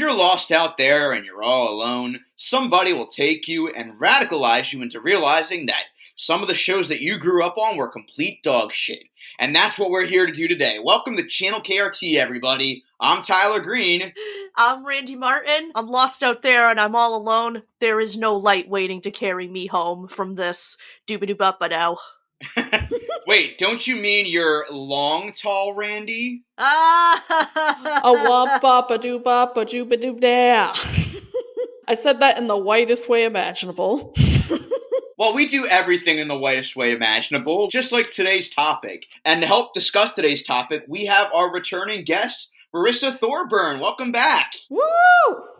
you're lost out there and you're all alone, somebody will take you and radicalize you into realizing that some of the shows that you grew up on were complete dog shit. And that's what we're here to do today. Welcome to Channel KRT, everybody. I'm Tyler Green. I'm Randy Martin. I'm lost out there and I'm all alone. There is no light waiting to carry me home from this doobie-doo-bop-a-dow. Wait, don't you mean you're long, tall Randy? Ah! A wop bop a doo bop a dooba doo da. I said that in the whitest way imaginable. Well, we do everything in the whitest way imaginable, just like today's topic. And to help discuss today's topic, we have our returning guest, Marissa Thorburn. Welcome back. Woo!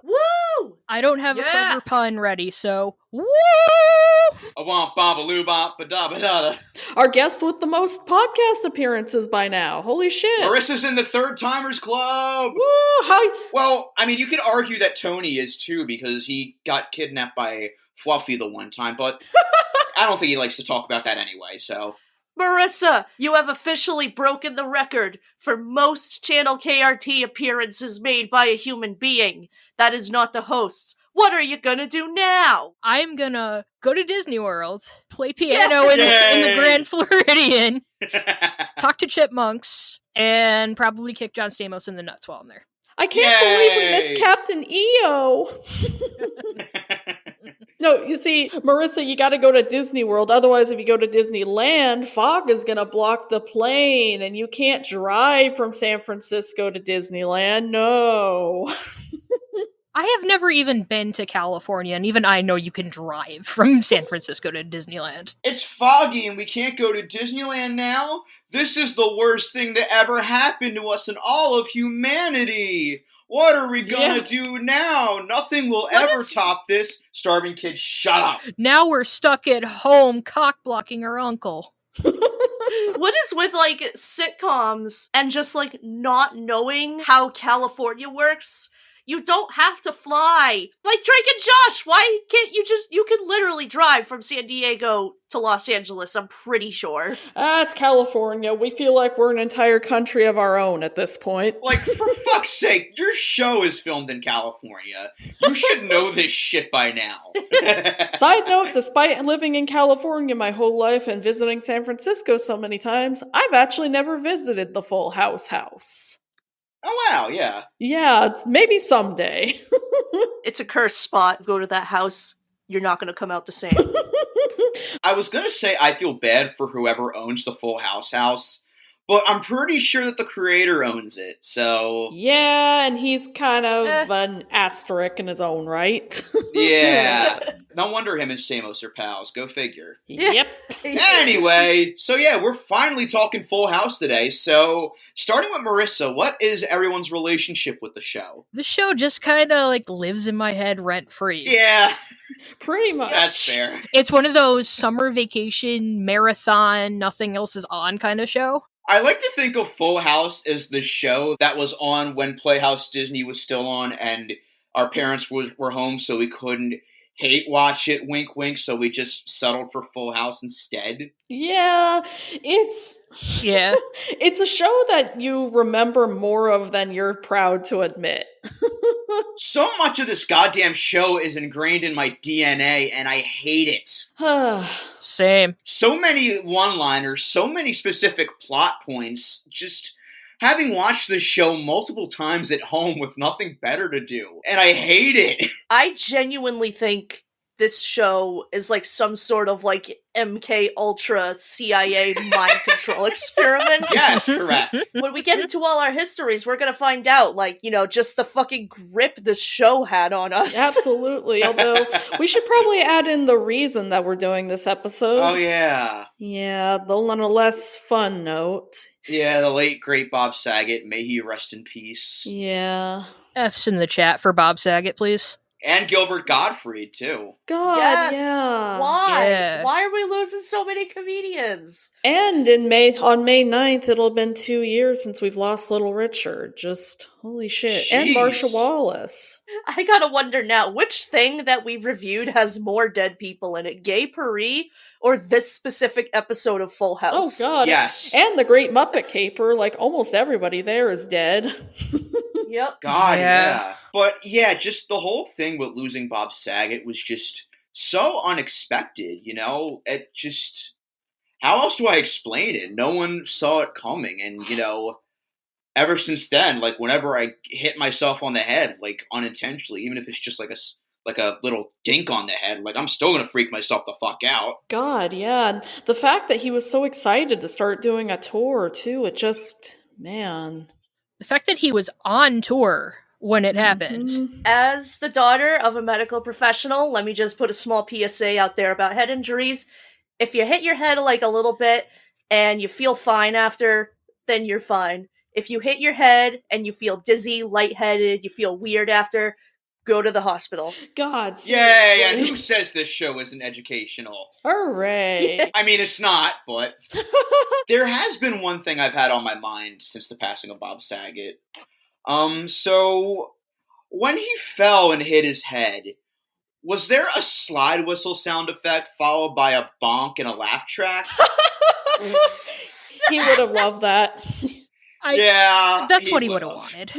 Woo! I don't have a clever pun ready, so woo! A womp bop a loo bop ba da ba da da. Our guest with the most podcast appearances by now. Holy shit. Marissa's in the Third Timers Club. Woo! How? Well, I mean, you could argue that Tony is too, because he got kidnapped by Fluffy the one time, but I don't think he likes to talk about that anyway, so. Marissa, you have officially broken the record for most Channel KRT appearances made by a human being. That is not the host. What are you gonna do now? I'm gonna go to Disney World, play piano in the Grand Floridian, talk to chipmunks, and probably kick John Stamos in the nuts while I'm there. I can't believe we missed Captain EO. No, you see, Marissa, you gotta go to Disney World. Otherwise, if you go to Disneyland, fog is gonna block the plane, and you can't drive from San Francisco to Disneyland. No. I have never even been to California, and even I know you can drive from San Francisco to Disneyland. It's foggy and we can't go to Disneyland now? This is the worst thing to ever happen to us in all of humanity. What are we gonna do now? Nothing will ever top this. Starving kids, shut up. Now we're stuck at home cock-blocking our uncle. What is with, like, sitcoms and just, like, not knowing how California works? You don't have to fly. Like Drake and Josh, why can't you can literally drive from San Diego to Los Angeles, I'm pretty sure. It's California. We feel like we're an entire country of our own at this point. Like, for fuck's sake, your show is filmed in California. You should know this shit by now. Side note, despite living in California my whole life and visiting San Francisco so many times, I've actually never visited the Full House house. Oh, wow, yeah. Yeah, maybe someday. It's a cursed spot. Go to that house, you're not going to come out the same. I was going to say I feel bad for whoever owns the Full House house, but I'm pretty sure that the creator owns it, so. Yeah, and he's kind of an asterisk in his own right. Yeah. No wonder him and Stamos are pals. Go figure. Yep. Anyway, so yeah, we're finally talking Full House today. So, starting with Marissa, what is everyone's relationship with the show? The show just kind of, like, lives in my head rent-free. Yeah. Pretty much. That's fair. It's one of those summer vacation, marathon, nothing else is on kind of show. I like to think of Full House as the show that was on when Playhouse Disney was still on and our parents were home, so we couldn't hate watch it, wink wink, so we just settled for Full House instead. Yeah, it's a show that you remember more of than you're proud to admit. So much of this goddamn show is ingrained in my DNA, and I hate it. Same. So many one-liners, so many specific plot points, just having watched this show multiple times at home with nothing better to do, and I hate it. I genuinely think this show is like some sort of like MK Ultra CIA mind control experiment. Yes, correct. When we get into all our histories, we're gonna find out, like, you know, just the fucking grip this show had on us. Absolutely. Although, we should probably add in the reason that we're doing this episode. Oh, yeah. Yeah, though on a less fun note. Yeah, the late, great Bob Saget. May he rest in peace. Yeah. F's in the chat for Bob Saget, please. And Gilbert Gottfried, too. God, Yes. yeah. Why? Yeah. Why are we losing so many comedians? And on May 9th, it'll have been 2 years since we've lost Little Richard. Just, holy shit. Jeez. And Marcia Wallace. I gotta wonder now, which thing that we've reviewed has more dead people in it? Gay Paris or this specific episode of Full Oh, House? God. Yes. And the Great Muppet Caper, like, almost everybody there is dead. Yep. God, Yeah. yeah. But yeah, just the whole thing with losing Bob Saget was just so unexpected, you know? It just, how else do I explain it? No one saw it coming, and, you know, ever since then, like, whenever I hit myself on the head, like, unintentionally, even if it's just like a little dink on the head, like, I'm still gonna freak myself the fuck out. God, yeah. And the fact that he was so excited to start doing a tour, too, it just, man. The fact that he was on tour when it happened. Mhm. As the daughter of a medical professional, let me just put a small PSA out there about head injuries. If you hit your head like a little bit and you feel fine after, then you're fine. If you hit your head and you feel dizzy, lightheaded, you feel weird after, go to the hospital. God, Yay, and seriously. who says this show isn't educational? Hooray. I mean, it's not, but there has been one thing I've had on my mind since the passing of Bob Saget. So when he fell and hit his head, was there a slide whistle sound effect followed by a bonk and a laugh track? He would have loved that. Yeah, That's what he would have would've. wanted.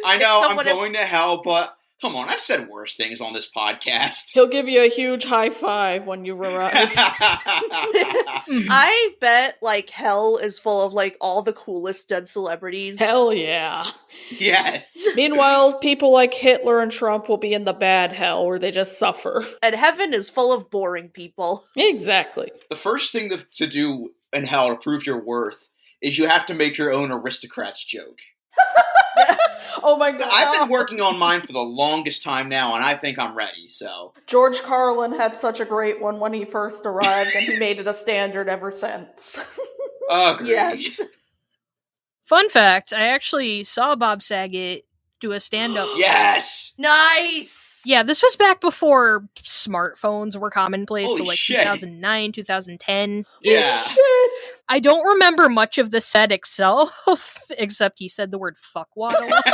I know, I'm someone- going to hell, but come on, I've said worse things on this podcast. He'll give you a huge high five when you arrive. Mhm. I bet, like, hell is full of, like, all the coolest dead celebrities. Hell yeah. Yes. Meanwhile, people like Hitler and Trump will be in the bad hell where they just suffer. And heaven is full of boring people. Exactly. The first thing to do in hell to prove your worth is you have to make your own aristocrats joke. Oh my god. I've been working on mine for the longest time now, and I think I'm ready, so. George Carlin had such a great one when he first arrived, and he made it a standard ever since. Agreed. Yes. Fun fact, I actually saw Bob Saget do a stand-up. Yes! Nice! Yeah, this was back before smartphones were commonplace, so Holy like shit. 2009, 2010. Yeah. Shit. I don't remember much of the set itself, except he said the word fuckwad a lot.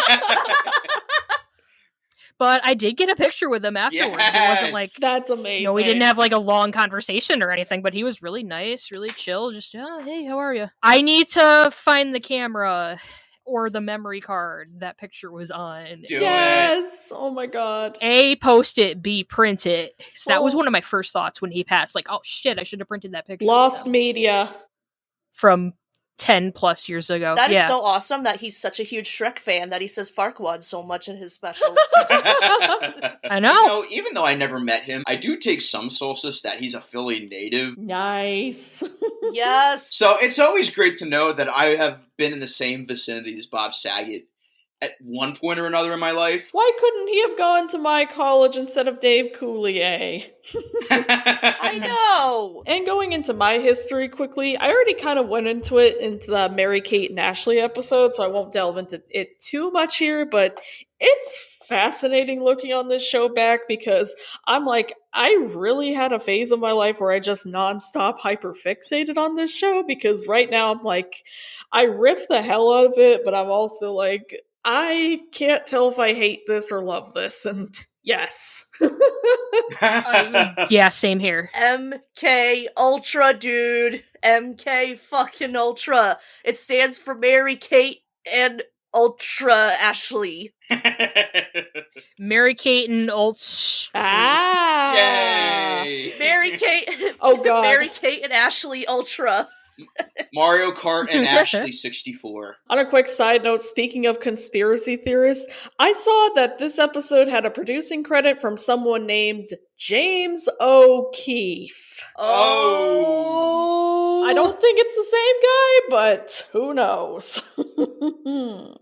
But I did get a picture with him afterwards. It wasn't like, That's amazing. you know, we didn't have like a long conversation or anything, but he was really nice, really chill. Just, oh, hey, how are you? I need to find the camera or the memory card that picture was on. Do it. Yes. Oh my god. A, post it, B, print it. So that was Well- one of my first thoughts when he passed. Like, oh shit, I should have printed that picture. Lost media. From 10 plus years ago. That is yeah. so awesome that he's such a huge Shrek fan that he says Farquaad so much in his specials. I know. You know, even though I never met him, I do take some solace that he's a Philly native. Nice. Yes. So it's always great to know that I have been in the same vicinity as Bob Saget at one point or another in my life. Why couldn't he have gone to my college instead of Dave Coulier? I know. And going into my history quickly, I already kind of went into it into the Mary Kate and Ashley episode, so I won't delve into it too much here, but it's fascinating looking on this show back because I'm like, I really had a phase of my life where I just nonstop hyperfixated on this show because right now I'm like, I riff the hell out of it, but I'm also like, I can't tell if I hate this or love this, and yes. Yeah, same here. MK Ultra, dude. MK fucking Ultra. It stands for Mary Kate and Ultra Ashley. Mary Kate and Ults. Ah! Yay! Mary Kate. Oh, God. Mary Kate and Ashley Ultra. Mario Kart and Ashley 64. On a quick side note, speaking of conspiracy theorists, I saw that this episode had a producing credit from someone named James O'Keefe. Oh. I don't think it's the same guy, but who knows? Who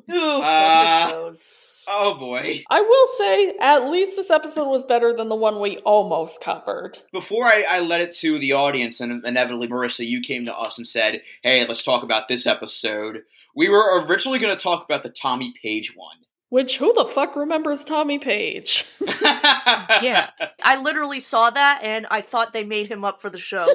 Uh, knows? Oh boy. I will say, at least this episode was better than the one we almost covered. Before I let it to the audience, and inevitably, Marissa, you came to us and said, hey, let's talk about this episode. We were originally going to talk about the Tommy Page one. Which, who the fuck remembers Tommy Page? Yeah. I literally saw that and I thought they made him up for the show.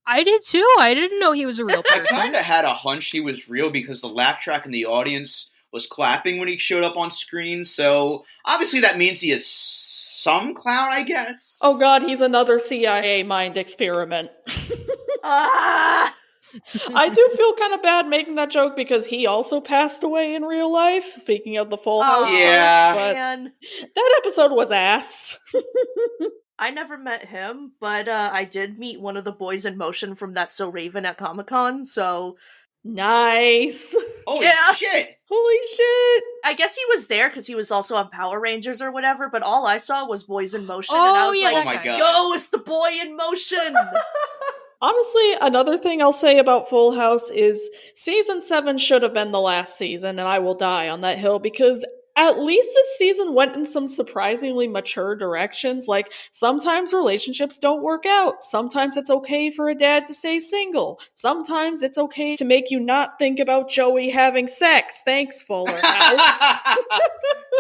I did too. I didn't know he was a real I person. kind of had a hunch he was real because the laugh track in the audience was clapping when he showed up on screen, so obviously that means he is some clown, I guess. Oh god, he's another CIA mind experiment. Ah! I do feel kind of bad making that joke because he also passed away in real life. Speaking of the Full House, yeah. but Man. that episode was ass. I never met him, but I did meet one of the boys in motion from That's So Raven at Comic-Con, so... Nice. Holy Yeah. shit! Holy shit. I guess he was there because he was also on Power Rangers or whatever, but all I saw was boys in motion, and I Oh, was yeah, Oh like, my guy. god. yo, it's the boy in motion! Honestly, another thing I'll say about Full House is season 7 should have been the last season, and I will die on that hill because at least this season went in some surprisingly mature directions. Like, sometimes relationships don't work out. Sometimes it's okay for a dad to stay single. Sometimes it's okay to make you not think about Joey having sex. Thanks, Fuller House.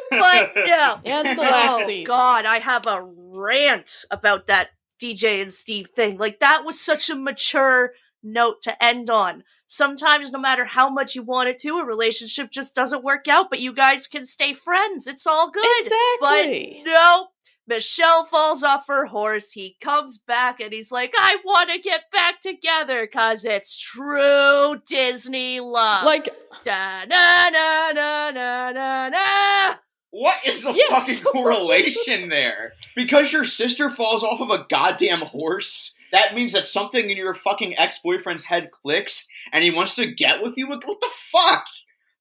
But, yeah. And the last Oh, season. God, I have a rant about that DJ and Steve thing. Like, that was such a mature note to end on. Sometimes, no matter how much you want it to, a relationship just doesn't work out, but you guys can stay friends. It's all good. Exactly. But no, Michelle falls off her horse. He comes back and he's like, I want to get back together because it's true Disney love. Like, da na na na na na na. What is the Yeah. fucking correlation there? Because your sister falls off of a goddamn horse, that means that something in your fucking ex-boyfriend's head clicks, and he wants to get with you? What the fuck?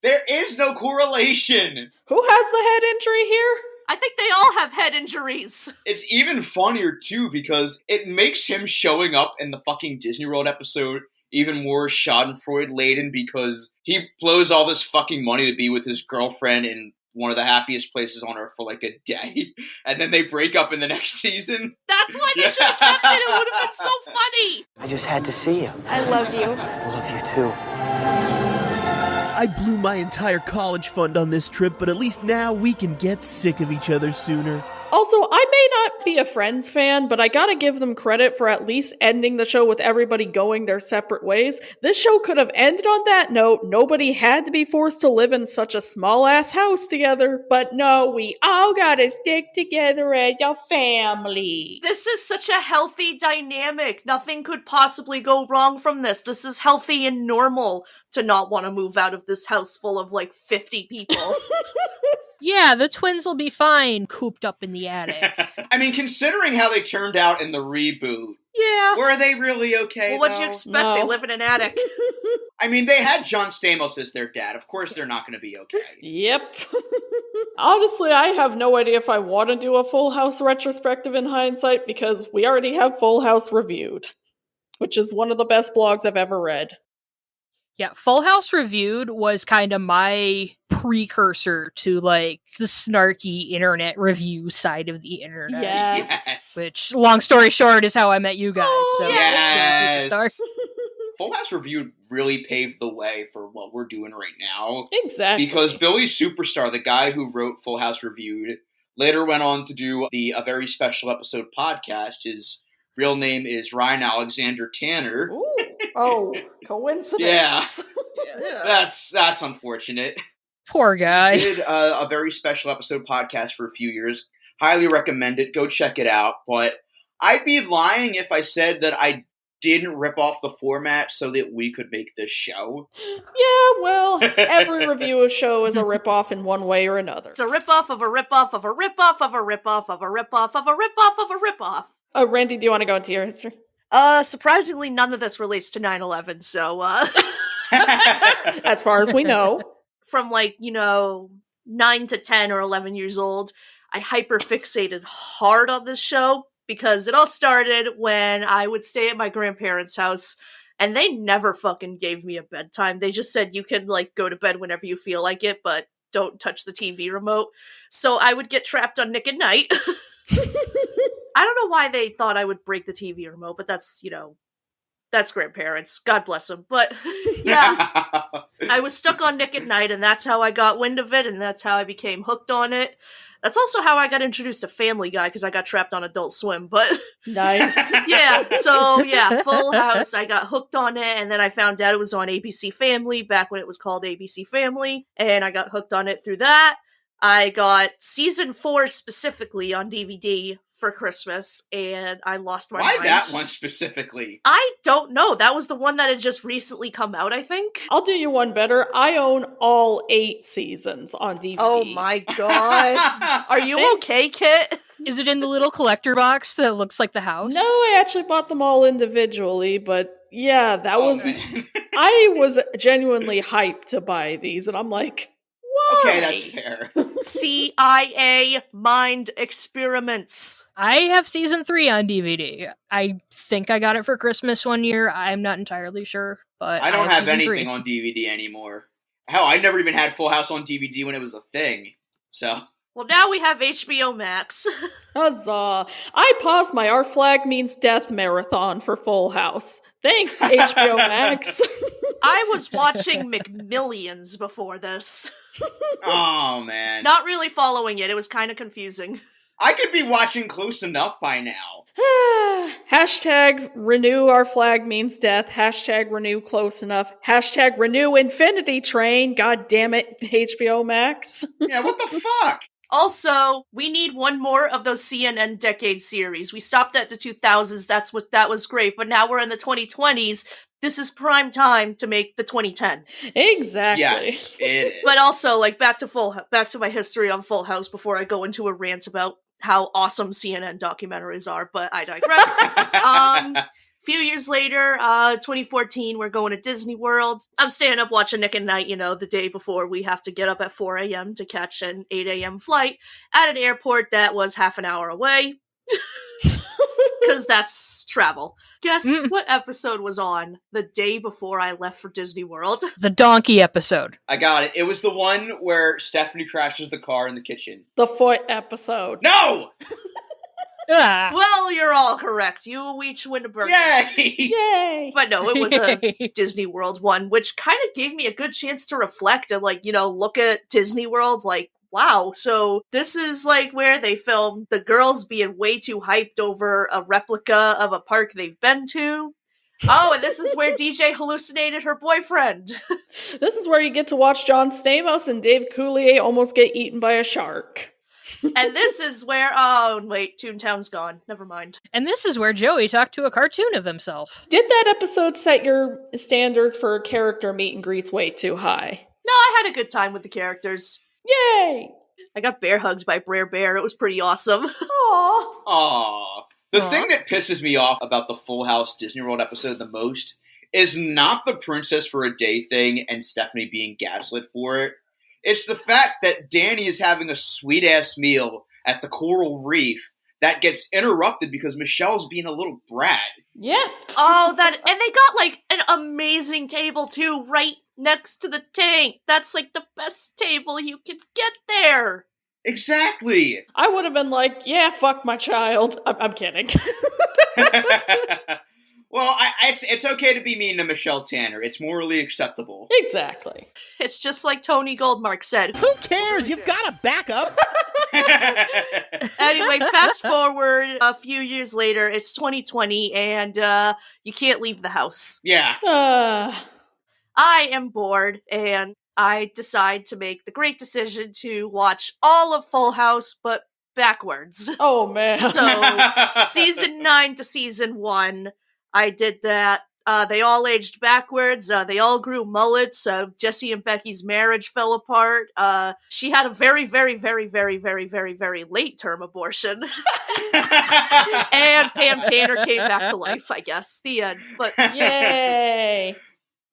There is no correlation. who has the head injury here? I think they all have head injuries. It's even funnier, too, because it makes him showing up in the fucking Disney World episode even more schadenfreude-laden because he blows all this fucking money to be with his girlfriend in one of the happiest places on earth for like a day, and then they break up in the next season. That's why they should have kept it. It would have been so funny. I just had to see you. I love you. I love you too. I blew my entire college fund on this trip, but at least now we can get sick of each other sooner. Also, I may not be a Friends fan, but I gotta give them credit for at least ending the show with everybody going their separate ways. This show could have ended on that note. Nobody had to be forced to live in such a small-ass house together. But no, we all gotta stick together as a family. This is such a healthy dynamic. Nothing could possibly go wrong from this. This is healthy and normal to not want to move out of this house full of like 50 people. Yeah, the twins will be fine cooped up in the attic. I mean, considering how they turned out in the reboot, Yeah. were they really okay, Well, what'd you though? expect? No. They live in an attic. I mean, they had John Stamos as their dad. Of course they're not going to be okay. Yep. Honestly, I have no idea if I want to do a Full House retrospective in hindsight because we already have Full House reviewed, which is one of the best blogs I've ever read. Yeah, Full House Reviewed was kind of my precursor to, like, the snarky internet review side of the internet. Yes. Which, long story short, is how I met you guys. Oh, so, yes. Superstar. Full House Reviewed really paved the way for what we're doing right now. Exactly. Because Billy Superstar, the guy who wrote Full House Reviewed, later went on to do A Very Special Episode podcast. His real name is Ryan Alexander Tanner. Ooh. Oh, coincidence. Yeah. That's unfortunate. Poor guy. Did a Very Special Episode podcast for a few years. Highly recommend it. Go check it out. But I'd be lying if I said that I didn't rip off the format so that we could make this show. Yeah, well, every review of show is a ripoff in one way or another. It's a ripoff of a ripoff of a ripoff of a ripoff of a ripoff of a ripoff of a ripoff. Randy, do you want to go into your history? Surprisingly, none of this relates to 9/11, so, As far as we know. from, 9 to 10 or 11 years old, I hyperfixated hard on this show, because it all started when I would stay at my grandparents' house, and they never fucking gave me a bedtime. They just said you can, go to bed whenever you feel like it, but don't touch the TV remote. So I would get trapped on Nick at Night. I don't know why they thought I would break the TV remote, but that's grandparents. God bless them. But, yeah, I was stuck on Nick at Night, and that's how I got wind of it, and that's how I became hooked on it. That's also how I got introduced to Family Guy, because I got trapped on Adult Swim, but... Nice. Full House, I got hooked on it, and then I found out it was on ABC Family, back when it was called ABC Family, and I got hooked on it through that. I got Season 4 specifically on DVD for Christmas, and I lost my Why mind. that one specifically? I don't know. That was the one that had just recently come out, I think. I'll do you one better. I own all 8 seasons on DVD. Oh my god. Are you okay, Kit? Is it in the little collector box that looks like the house? No, I actually bought them all individually, but yeah, that was... Man. I was genuinely hyped to buy these, and I'm like, why? Okay, that's fair. CIA Mind Experiments. I have season 3 on DVD. I think I got it for Christmas one year. I'm not entirely sure, but I don't have season anything 3. on DVD anymore. Hell, I never even had Full House on DVD when it was a thing. So... Well, now we have HBO Max. Huzzah. I paused my Our Flag Means Death marathon for Full House. Thanks, HBO Max. I was watching McMillions before this. Oh, man. Not really following it. It was kind of confusing. I could be watching close enough by now. Hashtag renew Our Flag Means Death. Hashtag renew close enough. Hashtag renew Infinity Train. God damn it, HBO Max. Yeah, what the fuck? Also, we need one more of those CNN decade series. We stopped at the 2000s. That was great. But now we're in the 2020s. This is prime time to make the 2010. Exactly. Yes, it is. But also, like, back to my history on Full House before I go into a rant about how awesome CNN documentaries are, but I digress. Few years later, 2014, we're going to Disney World. I'm staying up watching Nick at Night, the day before we have to get up at 4 a.m. to catch an 8 a.m. flight at an airport that was half an hour away. Because that's travel. Guess what episode was on the day before I left for Disney World? The donkey episode. I got it. It was the one where Stephanie crashes the car in the kitchen. The foot episode. No! Ah. Well, you're all correct. You each win a burger. Yay! Yay! But no, it was a Disney World one, which kind of gave me a good chance to reflect and, look at Disney World, wow, so this is, where they filmed the girls being way too hyped over a replica of a park they've been to. Oh, and this is where DJ hallucinated her boyfriend. This is where you get to watch John Stamos and Dave Coulier almost get eaten by a shark. And this is where, oh, wait, Toontown's gone. Never mind. And this is where Joey talked to a cartoon of himself. Did that episode set your standards for character meet and greets way too high? No, I had a good time with the characters. Yay! I got bear hugged by Brer Bear. It was pretty awesome. Aww. Aww. The thing that pisses me off about the Full House Disney World episode the most is not the Princess for a Day thing and Stephanie being gaslit for it. It's the fact that Danny is having a sweet-ass meal at the Coral Reef that gets interrupted because Michelle's being a little brat. Yeah. Oh, and they got, an amazing table, too, right next to the tank. That's, the best table you could get there. Exactly. I would have been like, yeah, fuck my child. I'm kidding. Well, it's okay to be mean to Michelle Tanner. It's morally acceptable. Exactly. It's just like Tony Goldmark said. Who cares? You've got a backup. Anyway, fast forward a few years later, it's 2020, and you can't leave the house. Yeah. I am bored, and I decide to make the great decision to watch all of Full House, but backwards. Oh, man. So, season 9 to season 1, I did that. They all aged backwards. They all grew mullets. Jesse and Becky's marriage fell apart. She had a very, very, very, very, very, very, very late term abortion. And Pam Tanner came back to life, I guess. The end. But Yay.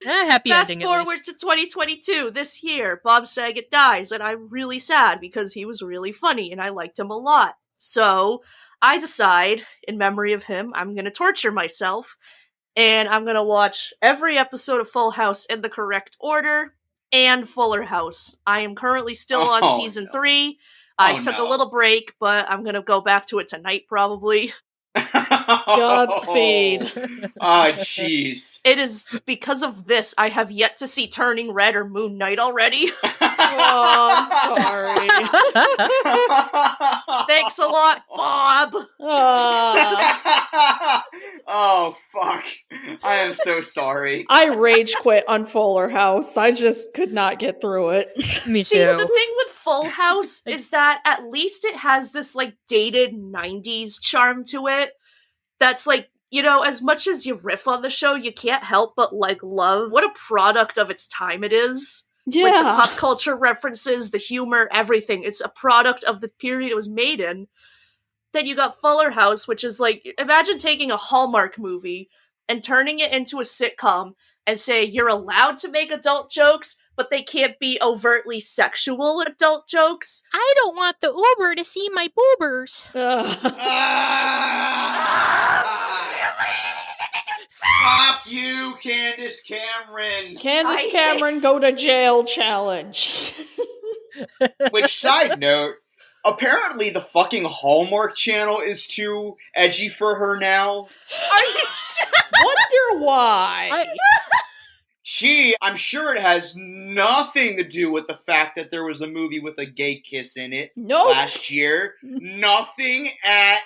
Happy fast ending, forward to 2022, this year, Bob Saget dies, and I'm really sad because he was really funny and I liked him a lot. So I decide, in memory of him, I'm going to torture myself, and I'm going to watch every episode of Full House in the correct order, and Fuller House. I am currently still on season 3. I took a little break, but I'm going to go back to it tonight, probably. Godspeed. Oh, jeez. It is because of this I have yet to see Turning Red or Moon Knight already. Oh, I'm sorry. Thanks a lot, Bob. Oh, fuck. I am so sorry. I rage quit on Fuller House. I just could not get through it. Me See, too. the thing with Full House is that at least it has this, like, dated 90s charm to it. That's, like, you know, as much as you riff on the show, you can't help but, like, love what a product of its time it is. Yeah. Like, the pop culture references, the humor, everything. It's a product of the period it was made in. Then you got Fuller House, which is like, imagine taking a Hallmark movie and turning it into a sitcom and say you're allowed to make adult jokes, but they can't be overtly sexual adult jokes. I don't want the Uber to see my boobers. Fuck you, Candace Cameron. Candace Cameron go to jail challenge. Which, side note, apparently the fucking Hallmark Channel is too edgy for her now. Wonder why. I'm sure it has nothing to do with the fact that there was a movie with a gay kiss in it last year. Nothing at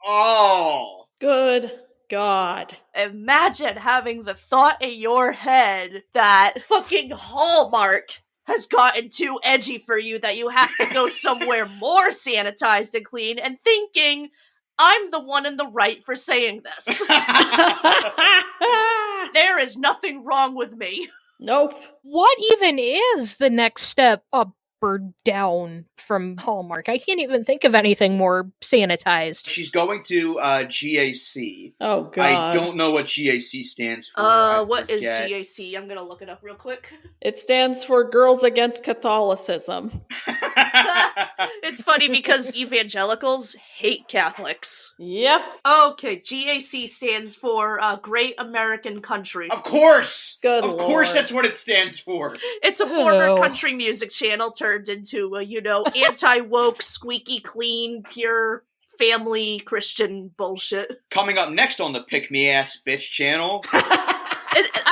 all. Good God. Imagine having the thought in your head that fucking Hallmark has gotten too edgy for you that you have to go somewhere more sanitized and clean, and thinking, I'm the one in the right for saying this. There is nothing wrong with me. Nope. What even is the next step up or down from Hallmark? I can't even think of anything more sanitized. She's going to GAC. Oh, God. I don't know what GAC stands for. What is GAC? I'm gonna look it up real quick. It stands for Girls Against Catholicism. It's funny because evangelicals hate Catholics. Yep. Okay, GAC stands for Great American Country. Of course! Good Of course Lord. that's what it stands for. It's a former country music channel turned into a, anti-woke, squeaky clean, pure family Christian bullshit. Coming up next on the Pick Me Ass Bitch channel.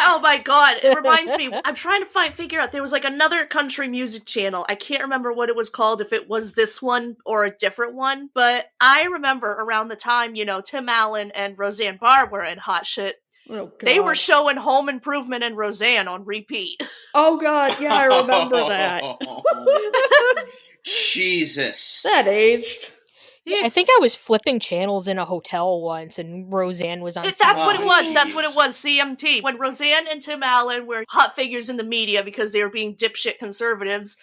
Oh my god, it reminds me, I'm trying to figure out, there was like another country music channel. I can't remember what it was called, if it was this one or a different one, but I remember around the time, Tim Allen and Roseanne Barr were in hot shit. Oh, God. They were showing Home Improvement and Roseanne on repeat. Oh, God, yeah, I remember that. Jesus. That aged. Yeah, I think I was flipping channels in a hotel once, and Roseanne was on. That's what it was. That's what it was. CMT. When Roseanne and Tim Allen were hot figures in the media because they were being dipshit conservatives,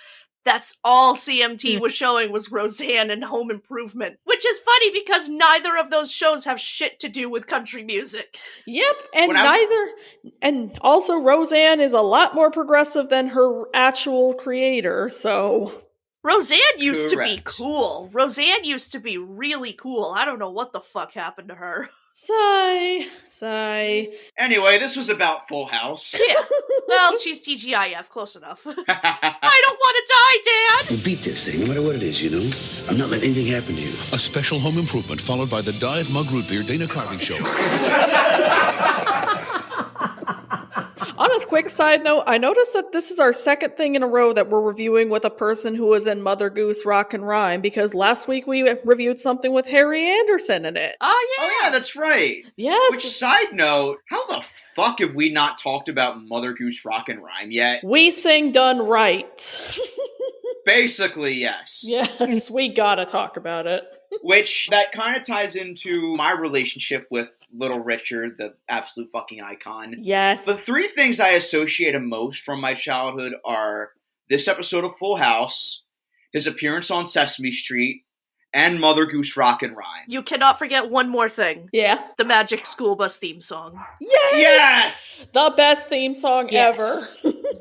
that's all CMT was showing was Roseanne and Home Improvement. Which is funny because neither of those shows have shit to do with country music. Yep, and and also Roseanne is a lot more progressive than her actual creator, so... Roseanne used to be cool. Roseanne used to be really cool. I don't know what the fuck happened to her. Sigh. Anyway, this was about Full House. Yeah. Well, she's TGIF. Close enough. I don't want to die, Dad! We'll beat this thing, no matter what it is, I'm not letting anything happen to you. A special Home Improvement followed by the Diet Mug Root Beer Dana Carvey Show. On a quick side note, I noticed that this is our second thing in a row that we're reviewing with a person who was in Mother Goose Rock and Rhyme, because last week we reviewed something with Harry Anderson in it. Oh, yeah. Oh, yeah, that's right. Yes. Which, side note, how the fuck have we not talked about Mother Goose Rock and Rhyme yet? We sing done right. Basically, yes. Yes, we gotta talk about it. Which, that kind of ties into my relationship with Little Richard, the absolute fucking icon. Yes. The three things I associate most from my childhood are this episode of Full House, his appearance on Sesame Street, and Mother Goose Rock and Rhyme. You cannot forget one more thing. Yeah. The Magic School Bus theme song. Yay! Yes! The best theme song ever.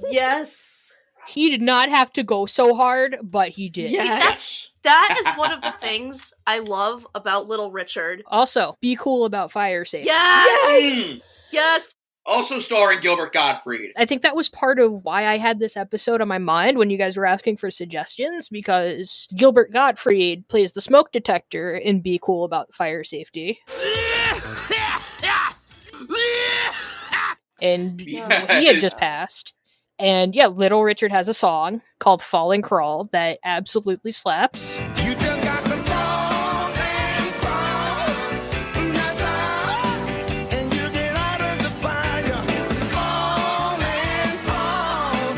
Yes. He did not have to go so hard, but he did. Yes. That is one of the things I love about Little Richard. Also, be cool about fire safety. Yes! Yes! Also starring Gilbert Gottfried. I think that was part of why I had this episode on my mind when you guys were asking for suggestions, because Gilbert Gottfried plays the smoke detector in Be Cool About Fire Safety. And he had just passed. And yeah, Little Richard has a song called Fall and Crawl that absolutely slaps. You just got to fall and crawl, that's all, and you get out of the fire. Fall and crawl,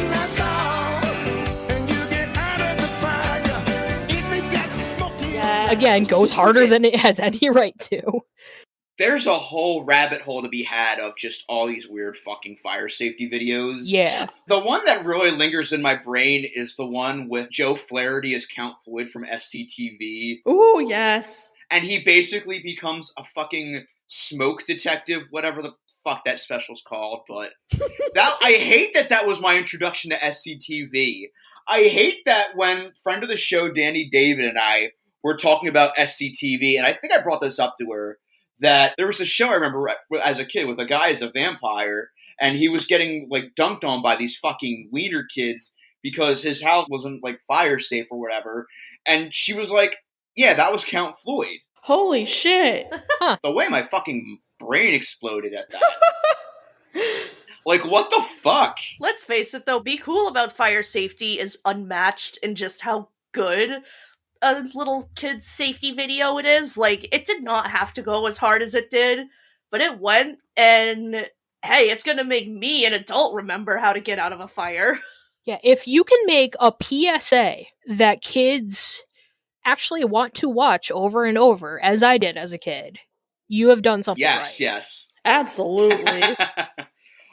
that's all, and you get out of the fire. If it gets smoky, Again, goes harder than it has any right to. There's a whole rabbit hole to be had of just all these weird fucking fire safety videos. Yeah. The one that really lingers in my brain is the one with Joe Flaherty as Count Floyd from SCTV. Ooh, yes. And he basically becomes a fucking smoke detective, whatever the fuck that special's called. But I hate that was my introduction to SCTV. I hate that when friend of the show, Danny David, and I were talking about SCTV, and I think I brought this up to her, that there was a show I remember as a kid with a guy as a vampire, and he was getting like dunked on by these fucking wiener kids because his house wasn't like fire safe or whatever. And she was like, yeah, that was Count Floyd. Holy shit. The way my fucking brain exploded at that. Like, what the fuck? Let's face it, though, Be Cool About Fire Safety is unmatched in just how good a little kid's safety video it is. Like, it did not have to go as hard as it did, but it went, and hey, it's gonna make me, an adult, remember how to get out of a fire. Yeah, if you can make a PSA that kids actually want to watch over and over, as I did as a kid, you have done something right. Yes. Absolutely.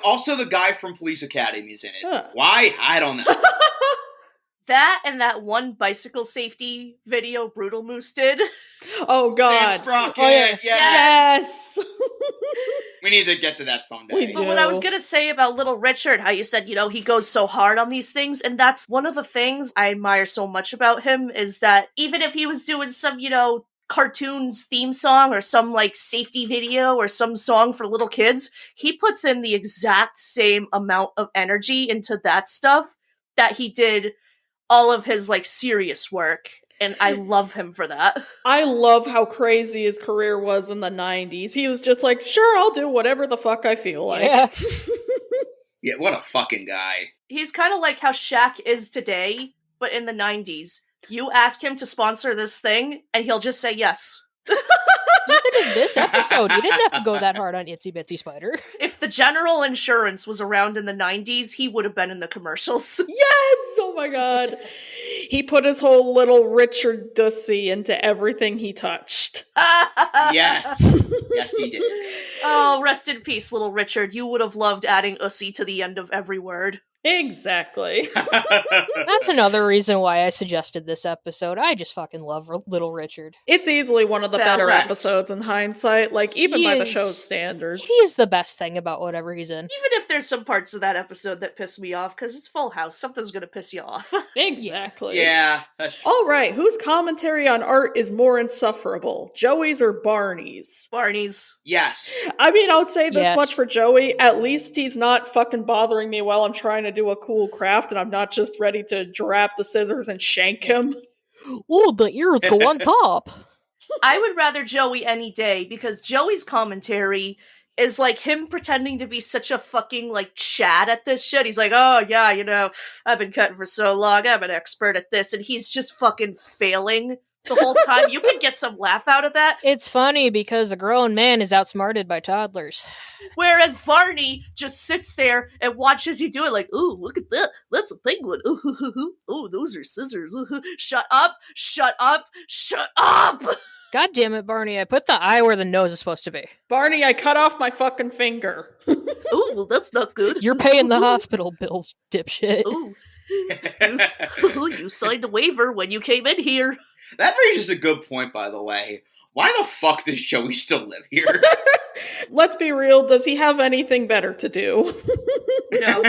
Also, the guy from Police Academy is in it. Huh. Why? I don't know. That and that one bicycle safety video Brutal Moose did. Oh, God. Sam Sprocket, Oh, yeah. Yes. We need to get to that someday. We do. But what I was gonna say about Little Richard, how you said, he goes so hard on these things, and that's one of the things I admire so much about him, is that even if he was doing some, cartoons theme song or some like safety video or some song for little kids, he puts in the exact same amount of energy into that stuff that he did all of his like serious work, and I love him for that. I love how crazy his career was in the 90s. He was just like, sure, I'll do whatever the fuck I feel like. Yeah. Yeah, what a fucking guy. He's kind of like how Shaq is today, but in the 90s. You ask him to sponsor this thing, and he'll just say yes. Even in this episode, he didn't have to go that hard on Itsy Bitsy Spider. If the General Insurance was around in the 90s, he would have been in the commercials. Yes! Oh my god. He put his whole Little Richard Dussy into everything he touched. Yes. Yes, he did. Oh, rest in peace, Little Richard. You would have loved adding Ussy to the end of every word. Exactly. That's another reason why I suggested this episode. I just fucking love Little Richard. It's easily one of the better Correct. episodes in hindsight, like even He by the is- show's standards. He is the best thing about whatever he's in. Even if there's some parts of that episode that piss me off, because it's Full House, something's gonna piss you off. Exactly. Yeah. That's All right, whose commentary on art is more insufferable, Joey's or Barney's? Barney's. yes. I mean, I'll say this Yes. much for Joey. At least he's not fucking bothering me while I'm trying to do a cool craft and I'm not just ready to drop the scissors and shank him. Oh, the ears go on top. I would rather Joey any day, because Joey's commentary is like him pretending to be such a fucking like Chad at this shit. He's like, oh yeah, I've been cutting for so long, I'm an expert at this, and he's just fucking failing the whole time. You can get some laugh out of that. It's funny because a grown man is outsmarted by toddlers. Whereas Barney just sits there and watches you do it like, ooh, look at that. That's a penguin. Ooh, those are scissors. Ooh, shut up, shut up, shut up. God damn it, Barney, I put the eye where the nose is supposed to be. Barney, I cut off my fucking finger. Ooh, well, that's not good. You're paying the hospital bills, dipshit. Ooh. You signed a waiver when you came in here. That raises a good point, by the way. Why the fuck does Joey still live here? Let's be real, does he have anything better to do? No.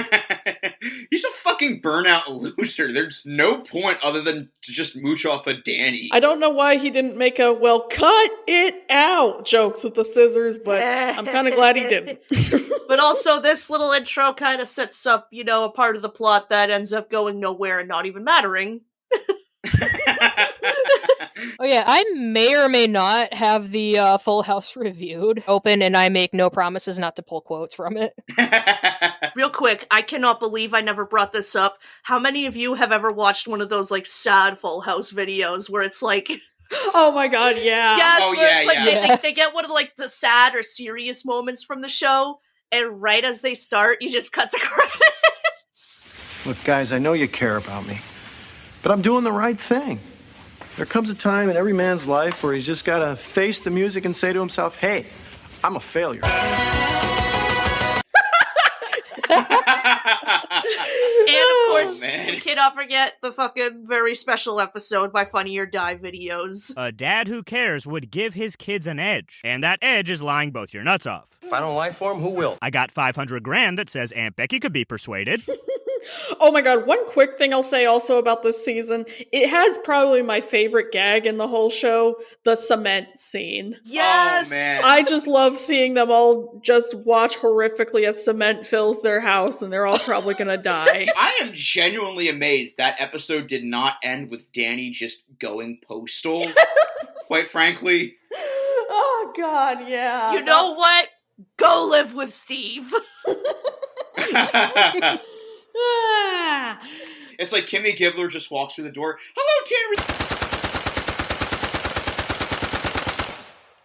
He's a fucking burnout loser. There's no point other than to just mooch off of Danny. I don't know why he didn't make a, well, cut it out jokes with the scissors, but I'm kind of glad he didn't. But also, this little intro kind of sets up, a part of the plot that ends up going nowhere and not even mattering. Oh yeah, I may or may not have the Full House reviewed open, and I make no promises not to pull quotes from it. Real quick, I cannot believe I never brought this up. How many of you have ever watched one of those, like, sad Full House videos where it's like... Oh my god, yeah. Yes, Oh, where it's like yeah. they get one of, like, the sad or serious moments from the show, and right as they start, you just cut to credits. Look, guys, I know you care about me, but I'm doing the right thing. There comes a time in every man's life where he's just got to face the music and say to himself, hey, I'm a failure. And of course, man. we cannot forget the fucking very special episode by Funny or Die videos. A dad who cares would give his kids an edge, and that edge is lying both your nuts off. If I don't lie for him, who will? I got $500,000 that says Aunt Becky could be persuaded. Oh my god, one quick thing I'll say also about this season. It has probably my favorite gag in the whole show, the cement scene. Yes! Oh, man. I just love seeing them all just watch horrifically as cement fills their house and they're all probably gonna die. I am genuinely amazed that episode did not end with Danny just going postal. Quite frankly. Oh god, yeah. You know what? Go live with Steve. Ah. It's like Kimmy Gibbler just walks through the door. Hello,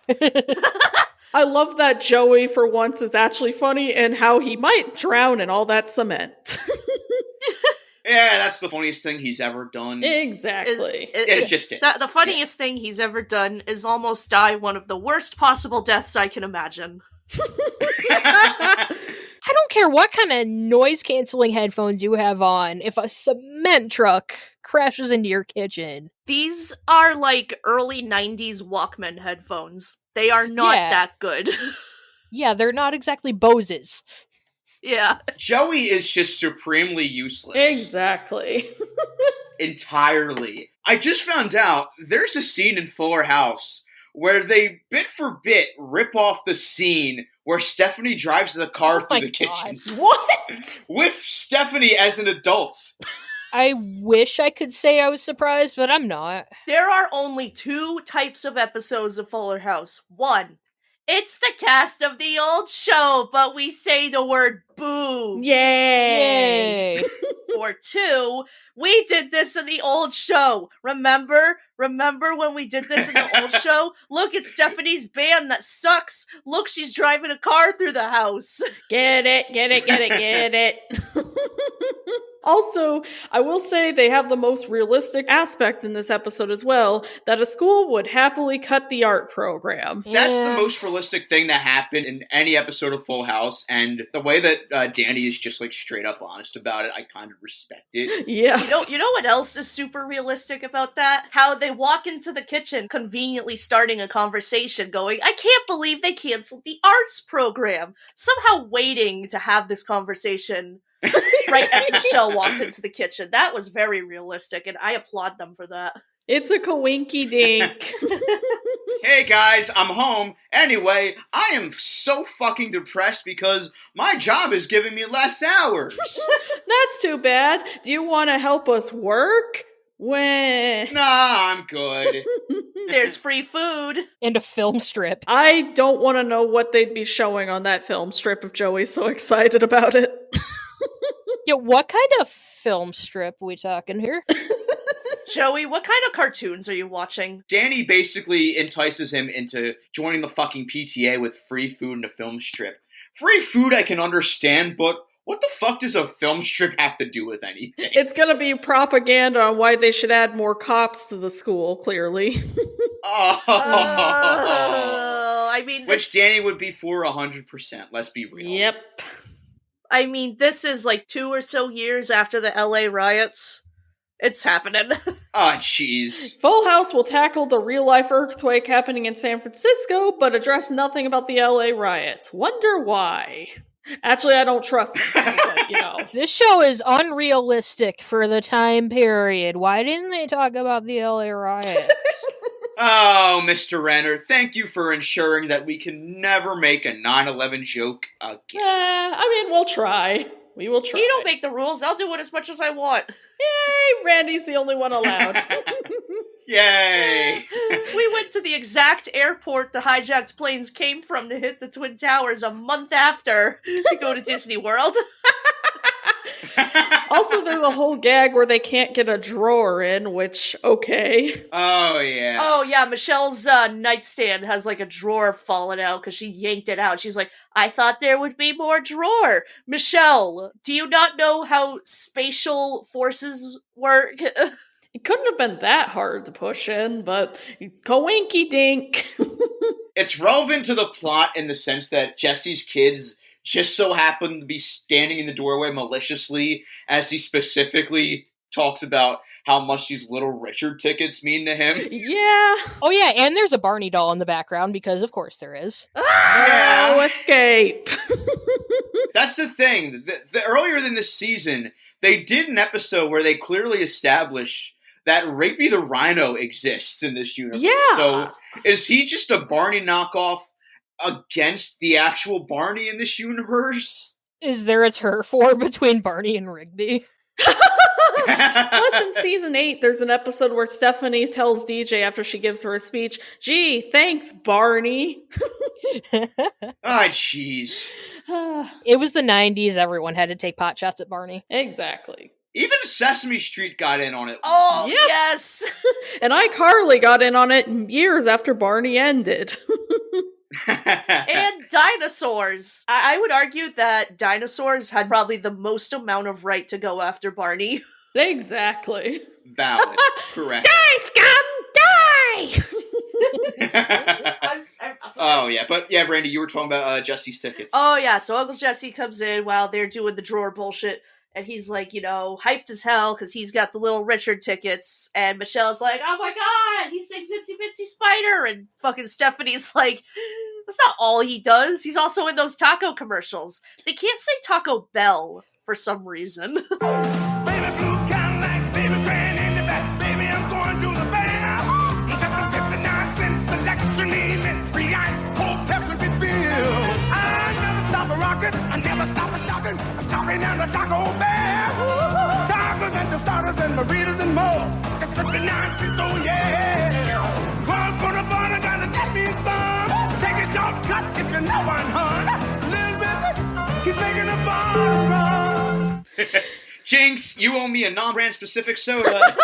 Tanner. I love that Joey, for once, is actually funny and how he might drown in all that cement. Yeah, that's the funniest thing he's ever done. Exactly. It just is. The funniest thing he's ever done is almost die one of the worst possible deaths I can imagine. I don't care what kind of noise-canceling headphones you have on if a cement truck crashes into your kitchen. These are like early 90s Walkman headphones. They are not that good. Yeah, they're not exactly Boses. Yeah. Joey is just supremely useless. Exactly. Entirely. I just found out there's a scene in Fuller House where they, bit for bit, rip off the scene where Stephanie drives the car through the kitchen. What? With Stephanie as an adult. I wish I could say I was surprised, but I'm not. There are only 2 types of episodes of Fuller House. 1, it's the cast of the old show, but we say the word boo. Yay! Or 2, we did this in the old show. Remember when we did this in the old show? Look, it's Stephanie's band that sucks. Look, she's driving a car through the house. Get it. Also, I will say they have the most realistic aspect in this episode as well, that a school would happily cut the art program. That's the most realistic thing to happen in any episode of Full House, and the way that Danny is just like straight up honest about it, I kind of respect it. Yeah. You know what else is super realistic about that? How they walk into the kitchen, conveniently starting a conversation going, I can't believe they canceled the arts program. Somehow waiting to have this conversation right as Michelle walked into the kitchen. That was very realistic, and I applaud them for that. It's a coinky dink. Hey guys, I'm home. Anyway, I am so fucking depressed because my job is giving me less hours. That's too bad. Do you want to help us work? When? Nah, I'm good. There's free food. And a film strip. I don't want to know what they'd be showing on that film strip if Joey's so excited about it. Yeah, what kind of film strip we talking here? Joey, what kind of cartoons are you watching? Danny basically entices him into joining the fucking PTA with free food and a film strip. Free food I can understand, but what the fuck does a film strip have to do with anything? It's gonna be propaganda on why they should add more cops to the school, clearly. I mean, which Danny would be for 100%, let's be real. Yep. I mean, this is like 2 or so years after the LA riots. It's happening. Oh, jeez. Full House will tackle the real-life earthquake happening in San Francisco, but address nothing about the LA riots. Wonder why. Actually, I don't trust them, but, you know. This show is unrealistic for the time period. Why didn't they talk about the LA riots? Oh, Mr. Renner, thank you for ensuring that we can never make a 9/11 joke again. I mean, we'll try. We will try. You don't make the rules. I'll do it as much as I want. Yay, Randy's the only one allowed. Yay! We went to the exact airport the hijacked planes came from to hit the Twin Towers a month after to go to Disney World. Also, there's a whole gag where they can't get a drawer in, which, okay. Oh, yeah. Oh, yeah, Michelle's nightstand has like a drawer falling out because she yanked it out. She's like, I thought there would be more drawer. Michelle, do you not know how spatial forces work? It couldn't have been that hard to push in, but coinky dink. It's relevant to the plot in the sense that Jesse's kids just so happen to be standing in the doorway maliciously as he specifically talks about how much these Little Richard tickets mean to him. Yeah. Oh yeah, and there's a Barney doll in the background because of course there is. No escape. That's the thing. Earlier in this season, they did an episode where they clearly establish that Rigby the Rhino exists in this universe. Yeah. So is he just a Barney knockoff against the actual Barney in this universe? Is there a turf war between Barney and Rigby? Plus, in season 8, there's an episode where Stephanie tells DJ after she gives her a speech, gee, thanks, Barney. Ah, jeez. It was the 90s. Everyone had to take pot shots at Barney. Exactly. Even Sesame Street got in on it. Oh, Yep. yes! And iCarly got in on it years after Barney ended. And dinosaurs. I would argue that dinosaurs had probably the most amount of right to go after Barney. Exactly. Valid. Correct. Die, scum! Die! Oh, yeah. But, yeah, Brandy, you were talking about Jesse's tickets. Oh, yeah, so Uncle Jesse comes in while they're doing the drawer bullshit, and he's like, hyped as hell because he's got the Little Richard tickets, and Michelle's like, oh my god, he sings Itsy Bitsy Spider, and fucking Stephanie's like, that's not all he does, he's also in those taco commercials. They can't say Taco Bell for some reason. Baby blue Cadillac, baby grand in the back, baby I'm going to the fair. Just a 59-cent selection, even free ice, cold Pepsi refill. I never stop a rockin', I never stop a stockin', I'm talking down the Taco Bell. Tacos and tostadas and burritos and more. Just 59 cents, oh yeah. Going for the fun, I gotta get me some. Take a shortcut if you know one, hun. Little bit, he's making a fun run. Jinx, you owe me a non-brand specific soda.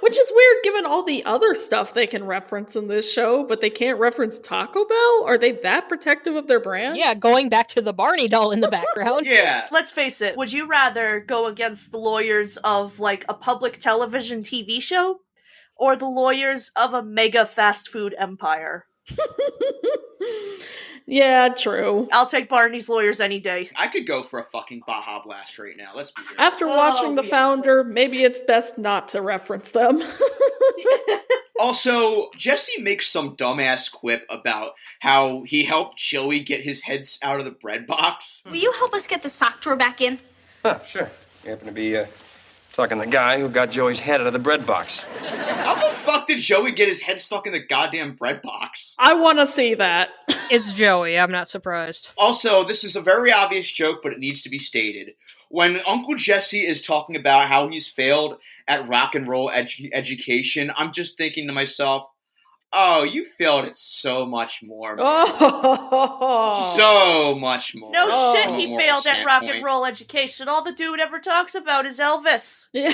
Which is weird given all the other stuff they can reference in this show, but they can't reference Taco Bell? Are they that protective of their brand? Yeah, going back to the Barney doll in the background. Yeah. Let's face it, would you rather go against the lawyers of, like, a public television TV show? Or the lawyers of a mega fast food empire? Yeah, true. I'll take Barney's lawyers any day. I could go for a fucking Baja Blast right now. Let's be real. After watching The yeah. Founder, maybe it's best not to reference them. Also, Jesse makes some dumbass quip about how he helped Joey get his head out of the bread box. Will you help us get the sock drawer back in? Huh, sure. You happen to be talking to the guy who got Joey's head out of the bread box. How the fuck did Joey get his head stuck in the goddamn bread box? I want to see that. It's Joey, I'm not surprised. Also, this is a very obvious joke, but it needs to be stated. When Uncle Jesse is talking about how he's failed at rock and roll education, I'm just thinking to myself, oh, you failed at so much more, man. Oh. So much more. No shit, he More failed at rock and standpoint. roll education. All the dude ever talks about is Elvis. Yeah.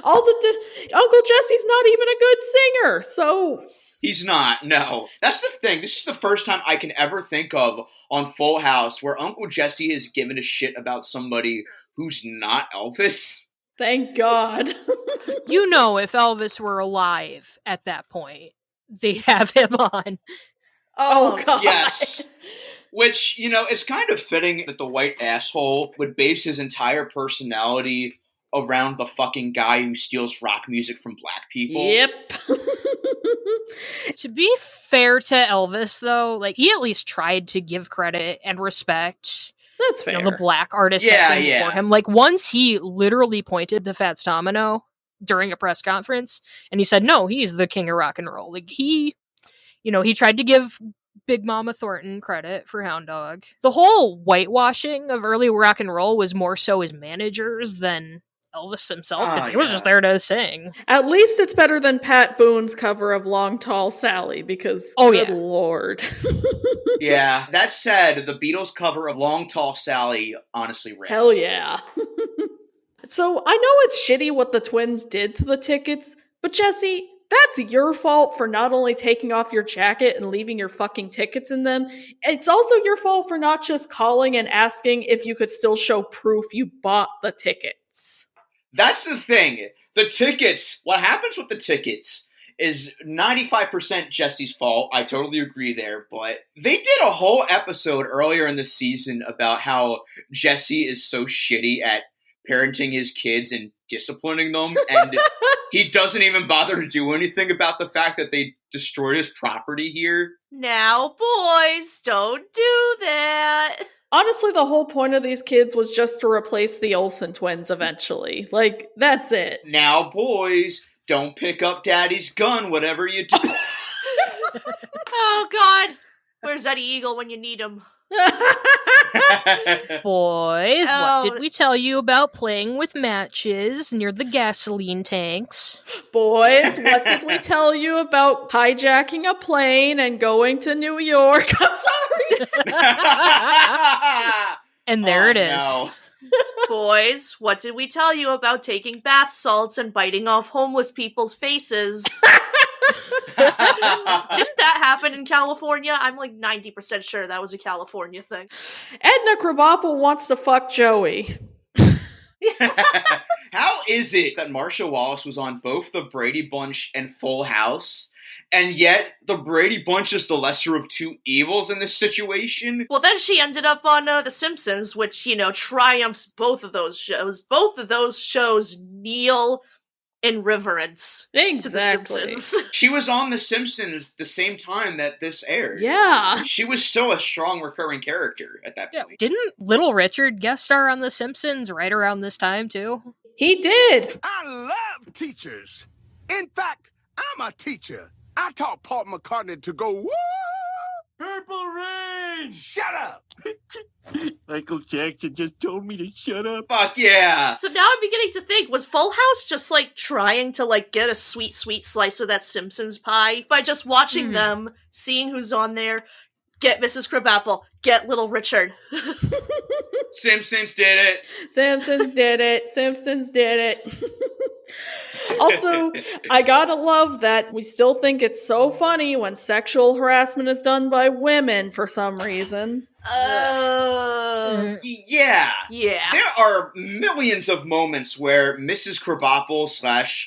Uncle Jesse's not even a good singer, so... He's not, no. That's the thing. This is the first time I can ever think of on Full House where Uncle Jesse has given a shit about somebody who's not Elvis. Thank God. You know, if Elvis were alive at that point, they'd have him on. Oh, God. Yes. Which, it's kind of fitting that the white asshole would base his entire personality around the fucking guy who steals rock music from black people. Yep. To be fair to Elvis, though, like, he at least tried to give credit and respect. That's fair. The black artist Yeah, that came yeah. before him. Like, once he literally pointed to Fats Domino during a press conference, and he said, no, he's the king of rock and roll. Like, he tried to give Big Mama Thornton credit for Hound Dog. The whole whitewashing of early rock and roll was more so his managers than Elvis himself, because he was just there to sing. At least it's better than Pat Boone's cover of Long Tall Sally, because good lord. Yeah, that said, the Beatles cover of Long Tall Sally honestly rips. Hell yeah. So I know it's shitty what the twins did to the tickets, but Jesse, that's your fault for not only taking off your jacket and leaving your fucking tickets in them, it's also your fault for not just calling and asking if you could still show proof you bought the tickets. That's the thing. The tickets, what happens with the tickets is 95% Jesse's fault. I totally agree there, but they did a whole episode earlier in the season about how Jesse is so shitty at parenting his kids and disciplining them, and he doesn't even bother to do anything about the fact that they destroyed his property here. Now, boys, don't do that. Honestly, the whole point of these kids was just to replace the Olsen twins eventually. Like, that's it. Now, boys, don't pick up Daddy's gun, whatever you do. Oh, God. Where's Eddie Eagle when you need him? Boys, what did we tell you about playing with matches near the gasoline tanks? Boys, what did we tell you about hijacking a plane and going to New York? I'm sorry. And there it is. No. Boys, what did we tell you about taking bath salts and biting off homeless people's faces? Didn't that happen in California? I'm like 90% sure that was a California thing. Edna Krabappel wants to fuck Joey. How is it that Marcia Wallace was on both the Brady Bunch and Full House, and yet the Brady Bunch is the lesser of two evils in this situation? Well, then she ended up on The Simpsons, which, triumphs both of those shows. Both of those shows kneel in reverence to The Simpsons. She was on The Simpsons the same time that this aired. Yeah. She was still a strong recurring character at that point. Didn't Little Richard guest star on The Simpsons right around this time, too? He did. I love teachers. In fact, I'm a teacher. I taught Paul McCartney to go, woo! Purple Rain! Shut up! Michael Jackson just told me to shut up. Fuck yeah! So now I'm beginning to think, was Full House just, trying to, get a sweet, sweet slice of that Simpsons pie by just watching them, seeing who's on there, get Mrs. Krabappel, get Little Richard. Simpsons did it. Simpsons did it. Simpsons did it. Also, I gotta love that we still think it's so funny when sexual harassment is done by women for some reason. Yeah. Yeah. There are millions of moments where Mrs. Krabappel